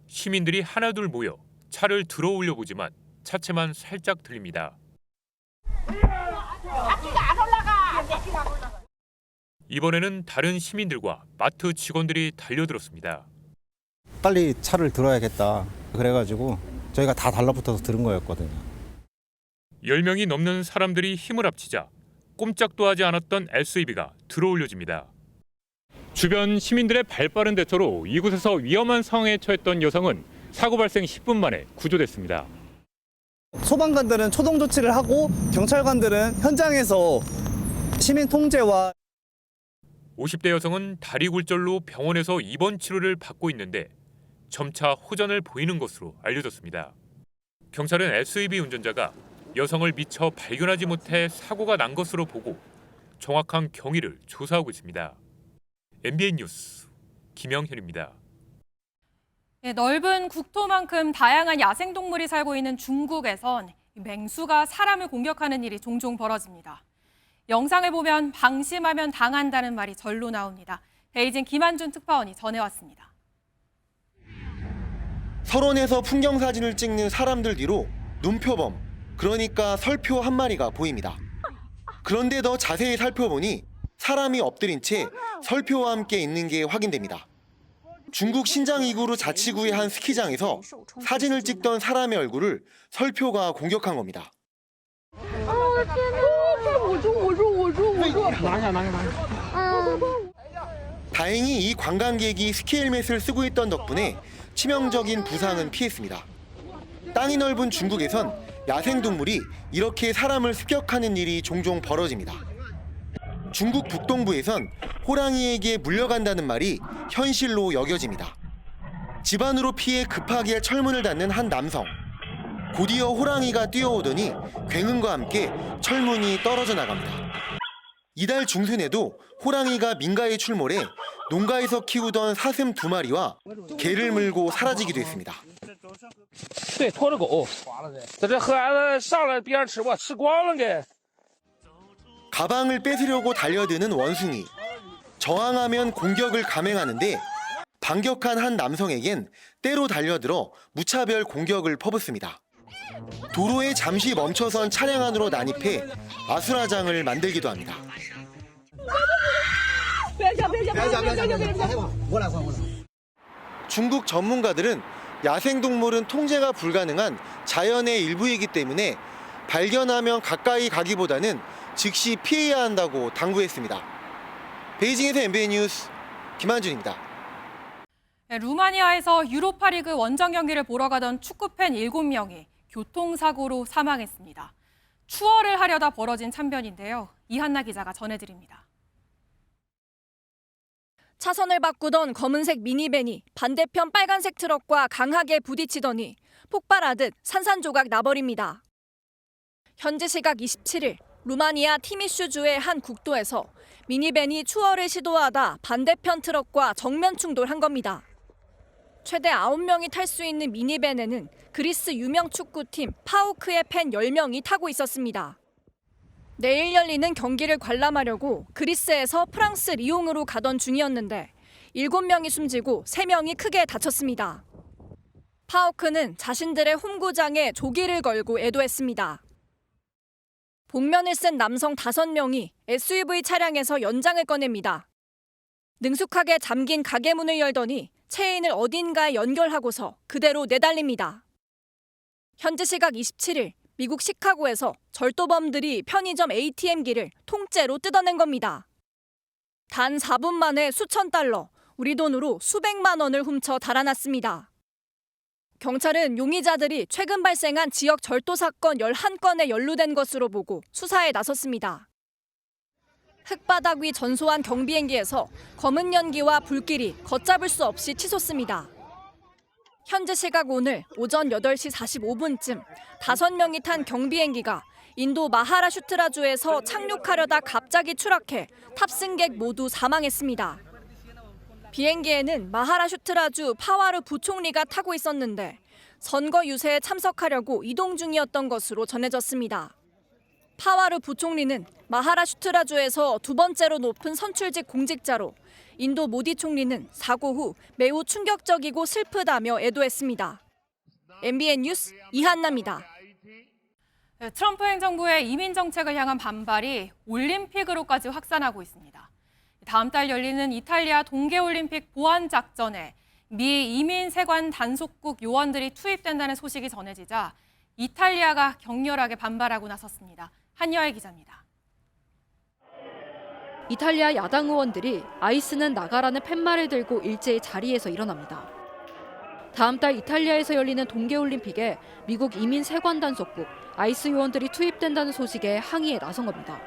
Speaker 13: 시민들이 하나둘 모여 차를 들어 올려보지만 차체만 살짝 들립니다. 이번에는 다른 시민들과 마트 직원들이 달려들었습니다.
Speaker 14: 빨리 차를 들어야겠다. 그래가지고 저희가 다 달라붙어서 들은 거였거든요.
Speaker 13: 10명이 넘는 사람들이 힘을 합치자 꼼짝도 하지 않았던 SUV가 들어 올려집니다. 주변 시민들의 발빠른 대처로 이곳에서 위험한 상황에 처했던 여성은 사고 발생 10분 만에 구조됐습니다.
Speaker 15: 소방관들은 초동 조치를 하고 경찰관들은 현장에서 시민 통제와
Speaker 13: 50대 여성은 다리 굴절로 병원에서 입원 치료를 받고 있는데 점차 호전을 보이는 것으로 알려졌습니다. 경찰은 SUV 운전자가 여성을 미처 발견하지 못해 사고가 난 것으로 보고 정확한 경위를 조사하고 있습니다. MBN 뉴스 김영현입니다.
Speaker 1: 넓은 국토만큼 다양한 야생동물이 살고 있는 중국에선 맹수가 사람을 공격하는 일이 종종 벌어집니다. 영상을 보면 방심하면 당한다는 말이 절로 나옵니다. 베이징 김한준 특파원이 전해왔습니다.
Speaker 16: 설원에서 풍경 사진을 찍는 사람들 뒤로 눈표범, 그러니까 설표 한 마리가 보입니다. 그런데 더 자세히 살펴보니 사람이 엎드린 채 설표와 함께 있는 게 확인됩니다. 중국 신장 이구르 자치구의 한 스키장에서 사진을 찍던 사람의 얼굴을 설표가 공격한 겁니다. 다행히 이 관광객이 스키 헬멧을 쓰고 있던 덕분에 치명적인 부상은 피했습니다. 땅이 넓은 중국에선 야생동물이 이렇게 사람을 습격하는 일이 종종 벌어집니다. 중국 북동부에선 호랑이에게 물려간다는 말이 현실로 여겨집니다. 집안으로 피해 급하게 철문을 닫는 한 남성. 곧이어 호랑이가 뛰어오더니 굉음과 함께 철문이 떨어져 나갑니다. 이달 중순에도 호랑이가 민가에 출몰해 농가에서 키우던 사슴 2마리와 개를 물고 사라지기도 했습니다. 가방을 뺏으려고 달려드는 원숭이. 저항하면 공격을 감행하는데 반격한 한 남성에겐 때로 달려들어 무차별 공격을 퍼붓습니다. 도로에 잠시 멈춰선 차량 안으로 난입해 아수라장을 만들기도 합니다. 중국 전문가들은 야생동물은 통제가 불가능한 자연의 일부이기 때문에 발견하면 가까이 가기보다는 즉시 피해야 한다고 당부했습니다. 베이징에서 MBN 뉴스 김한준입니다.
Speaker 1: 루마니아에서 유로파리그 원정 경기를 보러 가던 축구팬 7명이 교통사고로 사망했습니다. 추월을 하려다 벌어진 참변인데요. 이한나 기자가 전해드립니다.
Speaker 26: 차선을 바꾸던 검은색 미니밴이 반대편 빨간색 트럭과 강하게 부딪히더니 폭발하듯 산산조각 나버립니다. 현지 시각 27일 루마니아 티미슈주의 한 국도에서 미니밴이 추월을 시도하다 반대편 트럭과 정면 충돌한 겁니다. 최대 9명이 탈 수 있는 미니밴에는 그리스 유명 축구팀 파우크의 팬 10명이 타고 있었습니다. 내일 열리는 경기를 관람하려고 그리스에서 프랑스 리옹으로 가던 중이었는데 7명이 숨지고 3명이 크게 다쳤습니다. 파우크는 자신들의 홈구장에 조기를 걸고 애도했습니다. 복면을 쓴 남성 5명이 SUV 차량에서 연장을 꺼냅니다. 능숙하게 잠긴 가게 문을 열더니 체인을 어딘가에 연결하고서 그대로 내달립니다. 현지 시각 27일 미국 시카고에서 절도범들이 편의점 ATM기를 통째로 뜯어낸 겁니다. 단 4분 만에 수천 달러, 우리 돈으로 수백만 원을 훔쳐 달아났습니다. 경찰은 용의자들이 최근 발생한 지역 절도 사건 11건에 연루된 것으로 보고 수사에 나섰습니다. 흙바닥 위 전소한 경비행기에서 검은 연기와 불길이 걷잡을 수 없이 치솟습니다. 현지 시각 오늘 오전 8시 45분쯤 5명이 탄 경비행기가 인도 마하라슈트라주에서 착륙하려다 갑자기 추락해 탑승객 모두 사망했습니다. 비행기에는 마하라슈트라주 파와르 부총리가 타고 있었는데 선거 유세에 참석하려고 이동 중이었던 것으로 전해졌습니다. 파와르 부총리는 마하라슈트라주에서 2번째로 높은 선출직 공직자로 인도 모디 총리는 사고 후 매우 충격적이고 슬프다며 애도했습니다. MBN 뉴스 이한나입니다.
Speaker 1: 트럼프 행정부의 이민 정책을 향한 반발이 올림픽으로까지 확산하고 있습니다. 다음 달 열리는 이탈리아 동계올림픽 보안 작전에 미 이민 세관 단속국 요원들이 투입된다는 소식이 전해지자 이탈리아가 격렬하게 반발하고 나섰습니다. 한여애 기자입니다.
Speaker 17: 이탈리아 야당 의원들이 아이스는 나가라는 팻말을 들고 일제히 자리에서 일어납니다. 다음 달 이탈리아에서 열리는 동계올림픽에 미국 이민 세관 단속국 아이스 요원들이 투입된다는 소식에 항의에 나선 겁니다.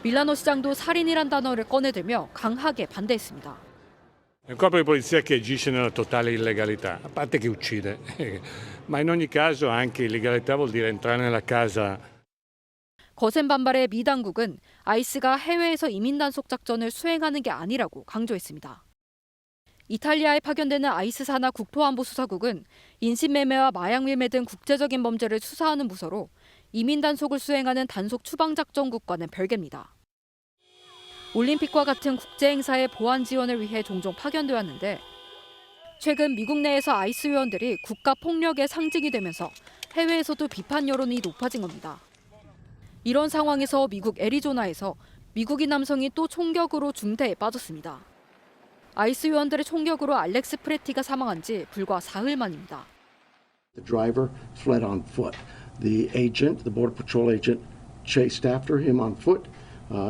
Speaker 17: 밀라노 시장도 살인이란 단어를 꺼내들며 강하게 반대했습니다.
Speaker 18: È un corpo di polizia che agisce nella totale illegalità, a parte che uccide. Ma in ogni caso anche illegalità vuol dire entrare nella casa.
Speaker 17: 거센 반발에 미 당국은 아이스가 해외에서 이민 단속 작전을 수행하는 게 아니라고 강조했습니다. 이탈리아에 파견되는 아이스 산하 국토안보수사국은 인신매매와 마약밀매 등 국제적인 범죄를 수사하는 부서로 이민 단속을 수행하는 단속 추방작전국과는 별개입니다. 올림픽과 같은 국제행사의 보안 지원을 위해 종종 파견돼 왔는데 최근 미국 내에서 아이스 요원들이 국가 폭력의 상징이 되면서 해외에서도 비판 여론이 높아진 겁니다. 이런 상황에서 미국 애리조나에서 미국인 남성이 또 총격으로 중태에 빠졌습니다. 아이스 요원들의 총격으로 알렉스 프레티가 사망한 지 불과 사흘 만입니다.
Speaker 19: The driver fled on foot. The agent, the border patrol agent, chased after him on foot.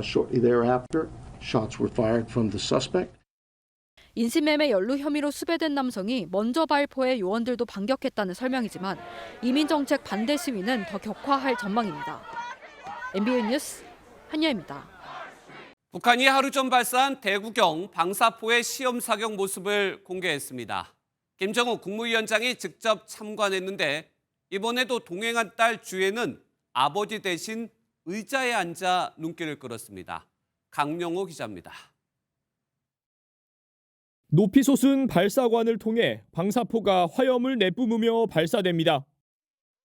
Speaker 19: Shortly thereafter, shots were fired from the suspect.
Speaker 17: 인신매매 연루 혐의로 수배된 남성이 먼저 발포해 요원들도 반격했다는 설명이지만 이민정책 반대 시위는 더 격화할 전망입니다. MBN 뉴스 한여입니다.
Speaker 2: 북한이 하루 전 발사한 대구경 방사포의 시험 사격 모습을 공개했습니다. 김정은 국무위원장이 직접 참관했는데 이번에도 동행한 딸 주혜는 아버지 대신 의자에 앉아 눈길을 끌었습니다. 강명호 기자입니다.
Speaker 25: 높이 솟은 발사관을 통해 방사포가 화염을 내뿜으며 발사됩니다.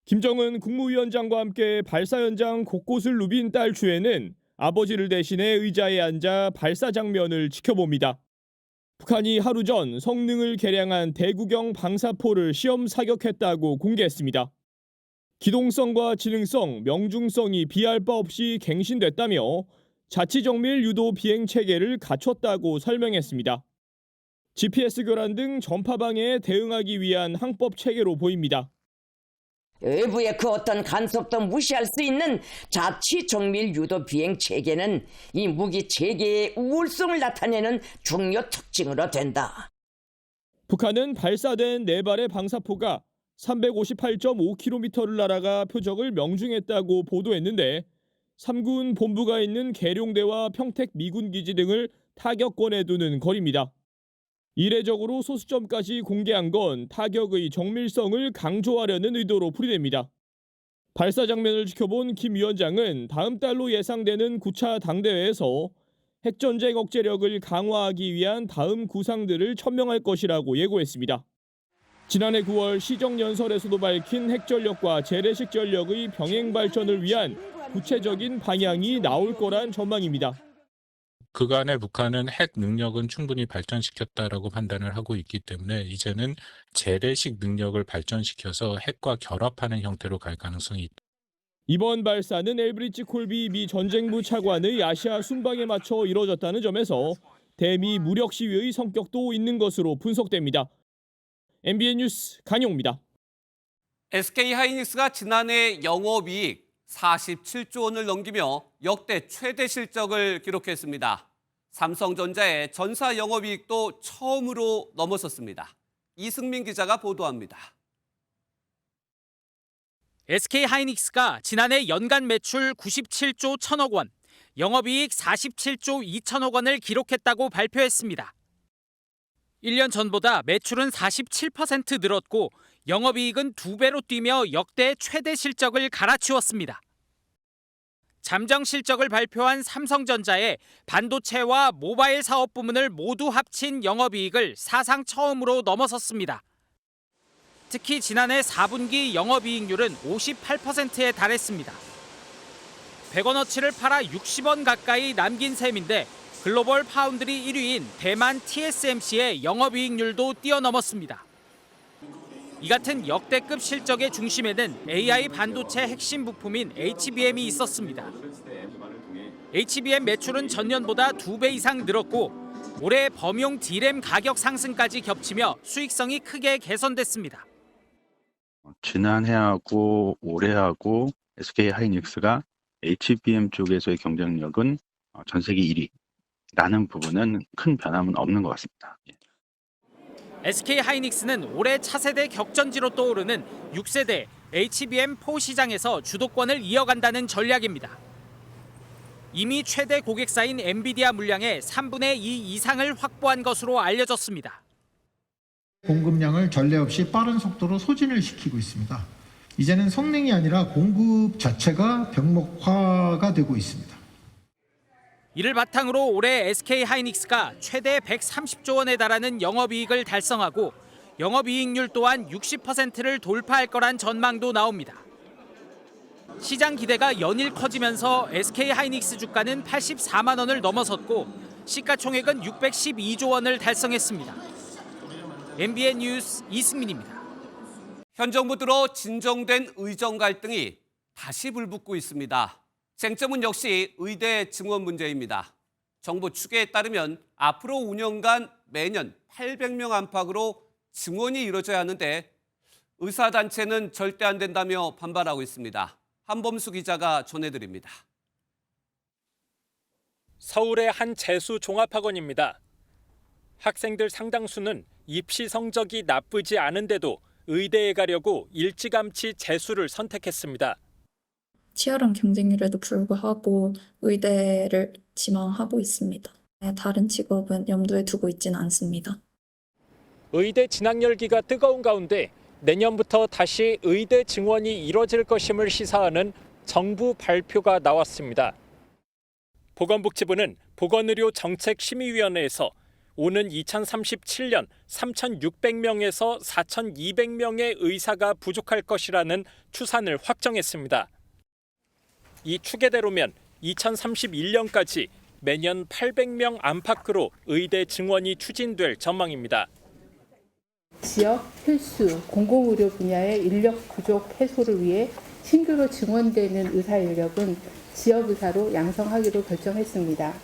Speaker 25: 김정은 국무위원장과 함께 발사 현장 곳곳을 누빈 딸 주혜는 아버지를 대신해 의자에 앉아 발사 장면을 지켜봅니다. 북한이 하루 전 성능을 개량한 대구경 방사포를 시험 사격했다고 공개했습니다. 기동성과 지능성, 명중성이 비할 바 없이 갱신됐다며 자치정밀 유도 비행 체계를 갖췄다고 설명했습니다. GPS 교란 등 전파 방해에 대응하기 위한 항법 체계로 보입니다.
Speaker 20: 외부의 그 어떤 간섭도 무시할 수 있는 자치 정밀 유도 비행 체계는 이 무기 체계의 우월성을 나타내는 중요 특징으로 된다.
Speaker 25: 북한은 발사된 4발의 방사포가 358.5km를 날아가 표적을 명중했다고 보도했는데
Speaker 3: 3군 본부가 있는 계룡대와 평택 미군기지 등을 타격권에 두는 거리입니다. 이례적으로 소수점까지 공개한 건 타격의 정밀성을 강조하려는 의도로 풀이됩니다. 발사 장면을 지켜본 김 위원장은 다음 달로 예상되는 9차 당대회에서 핵전쟁 억제력을 강화하기 위한 다음 구상들을 천명할 것이라고 예고했습니다. 지난해 9월 시정연설에서도 밝힌 핵전력과 재래식 전력의 병행 발전을 위한 구체적인 방향이 나올 거란 전망입니다.
Speaker 8: 그간의 북한은 핵 능력은 충분히 발전시켰다라고 판단을 하고 있기 때문에 이제는 재래식 능력을 발전시켜서 핵과 결합하는 형태로 갈 가능성이 있다.
Speaker 3: 이번 발사는 엘브리지 콜비 미 전쟁부 차관의 아시아 순방에 맞춰 이뤄졌다는 점에서 대미 무력 시위의 성격도 있는 것으로 분석됩니다. MBN 뉴스 강용입니다.
Speaker 2: SK하이닉스가 지난해 영업이익 47조 원을 넘기며 역대 최대 실적을 기록했습니다. 삼성전자의 전사 영업이익도 처음으로 넘어섰습니다. 이승민 기자가 보도합니다.
Speaker 21: SK하이닉스가 지난해 연간 매출 97조 1천억 원, 영업이익 47조 2천억 원을 기록했다고 발표했습니다. 1년 전보다 매출은 47% 늘었고 영업이익은 2배로 뛰며 역대 최대 실적을 갈아치웠습니다. 잠정 실적을 발표한 삼성전자의 반도체와 모바일 사업 부문을 모두 합친 영업이익을 사상 처음으로 넘어섰습니다. 특히 지난해 4분기 영업이익률은 58%에 달했습니다. 100원어치를 팔아 60원 가까이 남긴 셈인데 글로벌 파운드리 1위인 대만 TSMC의 영업이익률도 뛰어넘었습니다. 이 같은 역대급 실적의 중심에는 AI 반도체 핵심 부품인 HBM이 있었습니다. HBM 매출은 전년보다 2배 이상 늘었고 올해 범용 D램 가격 상승까지 겹치며 수익성이 크게 개선됐습니다.
Speaker 22: 지난해하고 올해하고 SK하이닉스가 HBM 쪽에서의 경쟁력은 전 세계 1위라는 부분은 큰 변함은 없는 것 같습니다.
Speaker 21: SK하이닉스는 올해 차세대 격전지로 떠오르는 6세대 HBM4 시장에서 주도권을 이어간다는 전략입니다. 이미 최대 고객사인 엔비디아 물량의 3분의 2 이상을 확보한 것으로 알려졌습니다.
Speaker 23: 공급량을 전례 없이 빠른 속도로 소진을 시키고 있습니다. 이제는 성능이 아니라 공급 자체가 병목화가 되고 있습니다.
Speaker 21: 이를 바탕으로 올해 SK하이닉스가 최대 130조 원에 달하는 영업이익을 달성하고 영업이익률 또한 60%를 돌파할 거란 전망도 나옵니다. 시장 기대가 연일 커지면서 SK하이닉스 주가는 84만 원을 넘어섰고 시가총액은 612조 원을 달성했습니다. MBN 뉴스 이승민입니다.
Speaker 2: 현 정부 들어 진정된 의정 갈등이 다시 불붙고 있습니다. 쟁점은 역시 의대 증원 문제입니다. 정부 추계에 따르면 앞으로 5년간 매년 800명 안팎으로 증원이 이루어져야 하는데 의사단체는 절대 안 된다며 반발하고 있습니다. 한범수 기자가 전해드립니다.
Speaker 24: 서울의 한 재수 종합학원입니다. 학생들 상당수는 입시 성적이 나쁘지 않은데도 의대에 가려고 일찌감치 재수를 선택했습니다.
Speaker 27: 치열한 경쟁률에도 불구하고 의대를 지망하고 있습니다. 다른 직업은 염두에 두고 있지는 않습니다.
Speaker 24: 의대 진학 열기가 뜨거운 가운데 내년부터 다시 의대 증원이 이뤄질 것임을 시사하는 정부 발표가 나왔습니다. 보건복지부는 보건의료정책심의위원회에서 오는 2037년 3,600명에서 4,200명의 의사가 부족할 것이라는 추산을 확정했습니다. 이 추계대로면 2031년까지 매년 800명 안팎으로 의대 증원이 추진될 전망입니다.
Speaker 28: 지역 필수 공공의료 분야의 인력 부족 해소를 위해 신규로 증원되는 의사 인력은 지역의사로 양성하기로 결정했습니다.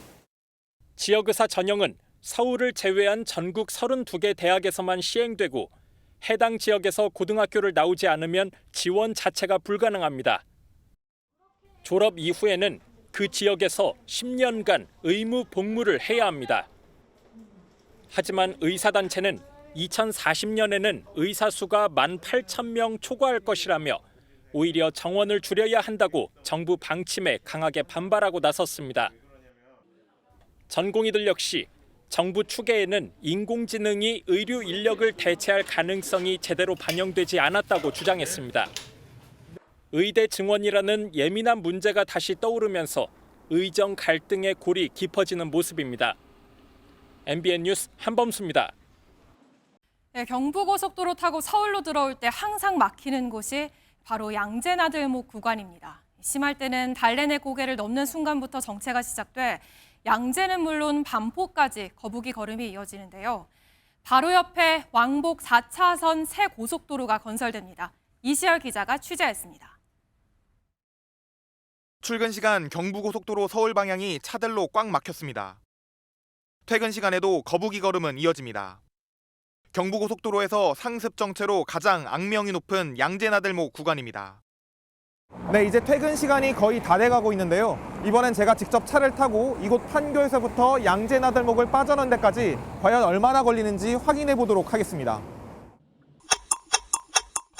Speaker 24: 지역의사 전형은 서울을 제외한 전국 32개 대학에서만 시행되고 해당 지역에서 고등학교를 나오지 않으면 지원 자체가 불가능합니다. 졸업 이후에는 그 지역에서 10년간 의무 복무를 해야 합니다. 하지만 의사단체는 2040년에는 의사 수가 18,000명 초과할 것이라며 오히려 정원을 줄여야 한다고 정부 방침에 강하게 반발하고 나섰습니다. 전공의들 역시 정부 추계에는 인공지능이 의료 인력을 대체할 가능성이 제대로 반영되지 않았다고 주장했습니다. 의대 증원이라는 예민한 문제가 다시 떠오르면서 의정 갈등의 골이 깊어지는 모습입니다. MBN 뉴스 한범수입니다.
Speaker 4: 네, 경부고속도로 타고 서울로 들어올 때 항상 막히는 곳이 바로 양재나들목 구간입니다. 심할 때는 달래내 고개를 넘는 순간부터 정체가 시작돼 양재는 물론 반포까지 거북이 걸음이 이어지는데요. 바로 옆에 왕복 4차선 새 고속도로가 건설됩니다. 이시열 기자가 취재했습니다.
Speaker 5: 출근 시간 경부고속도로 서울 방향이 차들로 꽉 막혔습니다. 퇴근 시간에도 거북이 걸음은 이어집니다. 경부고속도로에서 상습 정체로 가장 악명이 높은 양재나들목 구간입니다.
Speaker 15: 네, 이제 퇴근 시간이 거의 다 돼가고 있는데요. 이번엔 제가 직접 차를 타고 이곳 판교에서부터 양재나들목을 빠져나오는 데까지 과연 얼마나 걸리는지 확인해 보도록 하겠습니다.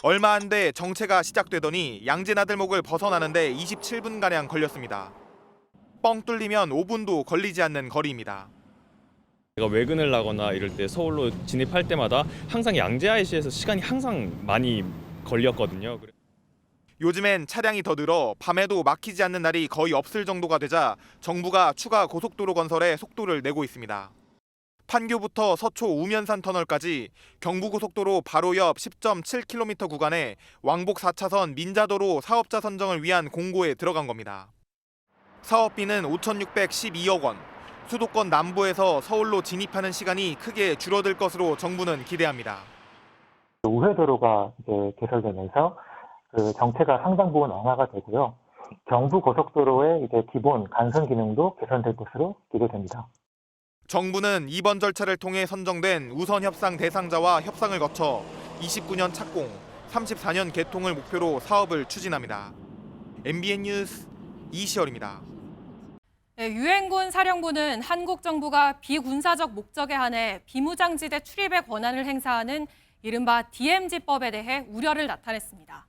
Speaker 15: 얼마 안 돼 정체가 시작되더니 양재나들목을 벗어나는데 27분가량 걸렸습니다. 뻥 뚫리면 5분도 걸리지 않는 거리입니다.
Speaker 6: 제가 외근을 나거나 이럴 때 서울로 진입할 때마다 항상 양재 IC에서 시간이 항상 많이 걸렸거든요.
Speaker 5: 요즘엔 차량이 더 늘어 밤에도 막히지 않는 날이 거의 없을 정도가 되자 정부가 추가 고속도로 건설에 속도를 내고 있습니다. 판교부터 서초 우면산 터널까지 경부고속도로 바로 옆 10.7km 구간에 왕복 4차선 민자도로 사업자 선정을 위한 공고에 들어간 겁니다. 사업비는 5,612억 원. 수도권 남부에서 서울로 진입하는 시간이 크게 줄어들 것으로 정부는 기대합니다.
Speaker 7: 우회도로가 이제 개설되면서 그 정체가 상당 부분 완화가 되고요. 경부고속도로의 이제 기본 간선 기능도 개선될 것으로 기대됩니다.
Speaker 5: 정부는 이번 절차를 통해 선정된 우선 협상 대상자와 협상을 거쳐 29년 착공, 34년 개통을 목표로 사업을 추진합니다. MBN 뉴스 이시열입니다.
Speaker 4: 네, 유엔군 사령부는 한국 정부가 비군사적 목적에 한해 비무장지대 출입의 권한을 행사하는 이른바 DMZ법에 대해 우려를 나타냈습니다.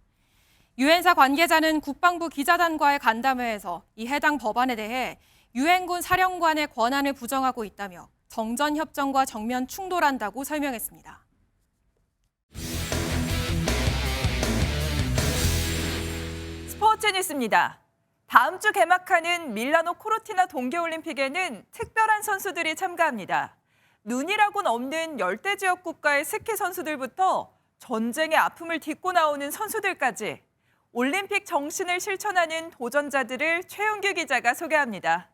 Speaker 4: 유엔사 관계자는 국방부 기자단과의 간담회에서 이 해당 법안에 대해 유엔군 사령관의 권한을 부정하고 있다며 정전협정과 정면 충돌한다고 설명했습니다.
Speaker 9: 스포츠 뉴스입니다. 다음 주 개막하는 밀라노 코르티나 동계올림픽에는 특별한 선수들이 참가합니다. 눈이라고는 없는 열대 지역 국가의 스키 선수들부터 전쟁의 아픔을 딛고 나오는 선수들까지 올림픽 정신을 실천하는 도전자들을 최용규 기자가 소개합니다.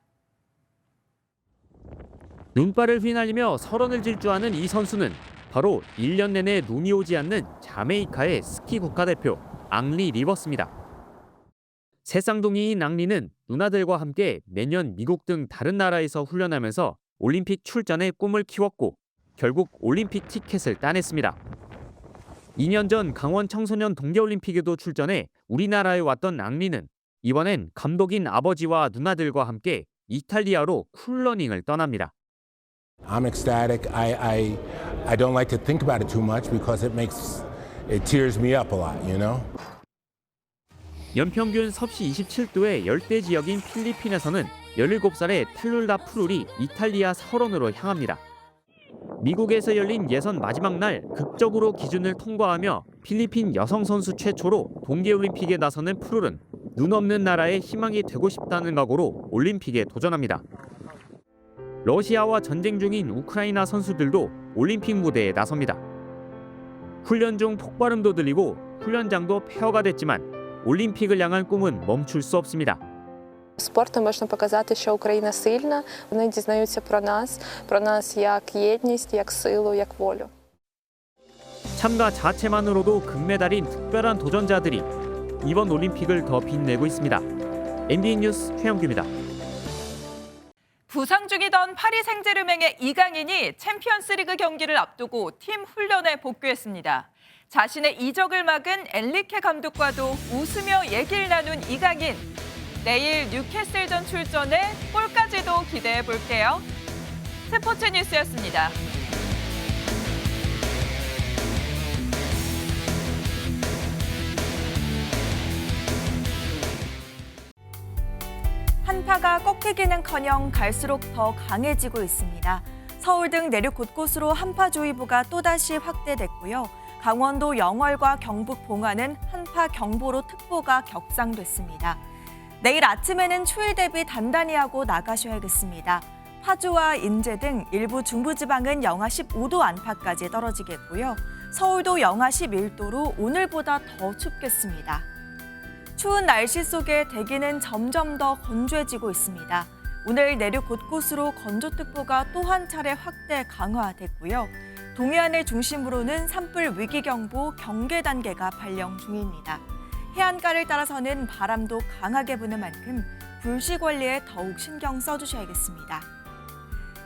Speaker 10: 눈발을 휘날리며 설원을 질주하는 이 선수는 바로 1년 내내 눈이 오지 않는 자메이카의 스키 국가대표 앙리 리버스입니다. 새 쌍둥이인 앙리는 누나들과 함께 매년 미국 등 다른 나라에서 훈련하면서 올림픽 출전의 꿈을 키웠고 결국 올림픽 티켓을 따냈습니다. 2년 전 강원 청소년 동계올림픽에도 출전해 우리나라에 왔던 앙리는 이번엔 감독인 아버지와 누나들과 함께 이탈리아로 쿨러닝을 떠납니다.
Speaker 11: I'm ecstatic. I don't like to think about it too much because it tears me up a lot, you know?
Speaker 10: 연평균 섭씨 27도의 열대 지역인 필리핀에서는 17살의 탈룰라 푸룰이 이탈리아 설원으로 향합니다. 미국에서 열린 예선 마지막 날 극적으로 기준을 통과하며 필리핀 여성 선수 최초로 동계올림픽에 나서는 푸룰은 눈 없는 나라의 희망이 되고 싶다는 각오로 올림픽에 도전합니다. 러시아와 전쟁 중인 우크라이나 선수들도 올림픽 무대에 나섭니다. 훈련 중 폭발음도 들리고 훈련장도 폐허가 됐지만 올림픽을 향한 꿈은 멈출 수 없습니다.
Speaker 12: Спортом можна показати, що Україна сильна. Вони дізнаються про нас як єдність, як силу, як волю.
Speaker 10: 참가 자체만으로도 금메달인 특별한 도전자들이 이번 올림픽을 더 빛내고 있습니다. MBN 뉴스 최영규입니다.
Speaker 9: 부상 중이던 파리 생제르맹의 이강인이 챔피언스리그 경기를 앞두고 팀 훈련에 복귀했습니다. 자신의 이적을 막은 엔리케 감독과도 웃으며 얘기를 나눈 이강인. 내일 뉴캐슬전 출전에 골까지도 기대해 볼게요. 스포츠 뉴스였습니다.
Speaker 1: 한파가 꺾이기는커녕 갈수록 더 강해지고 있습니다. 서울 등 내륙 곳곳으로 한파주의보가 또다시 확대됐고요. 강원도 영월과 경북 봉화는 한파경보로 특보가 격상됐습니다. 내일 아침에는 추위 대비 단단히 하고 나가셔야겠습니다. 파주와 인제 등 일부 중부지방은 영하 15도 안팎까지 떨어지겠고요. 서울도 영하 11도로 오늘보다 더 춥겠습니다. 추운 날씨 속에 대기는 점점 더 건조해지고 있습니다. 오늘 내륙 곳곳으로 건조특보가 또 한 차례 확대 강화됐고요. 동해안을 중심으로는 산불 위기경보 경계 단계가 발령 중입니다. 해안가를 따라서는 바람도 강하게 부는 만큼 불씨 관리에 더욱 신경 써주셔야겠습니다.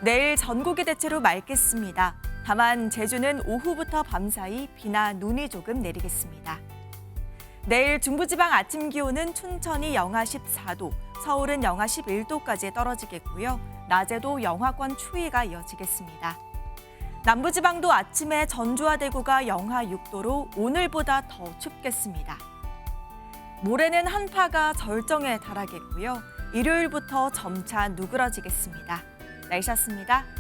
Speaker 1: 내일 전국이 대체로 맑겠습니다. 다만 제주는 오후부터 밤사이 비나 눈이 조금 내리겠습니다. 내일 중부지방 아침 기온은 춘천이 영하 14도, 서울은 영하 11도까지 떨어지겠고요. 낮에도 영하권 추위가 이어지겠습니다. 남부지방도 아침에 전주와 대구가 영하 6도로 오늘보다 더 춥겠습니다. 모레는 한파가 절정에 달하겠고요. 일요일부터 점차 누그러지겠습니다. 날씨였습니다.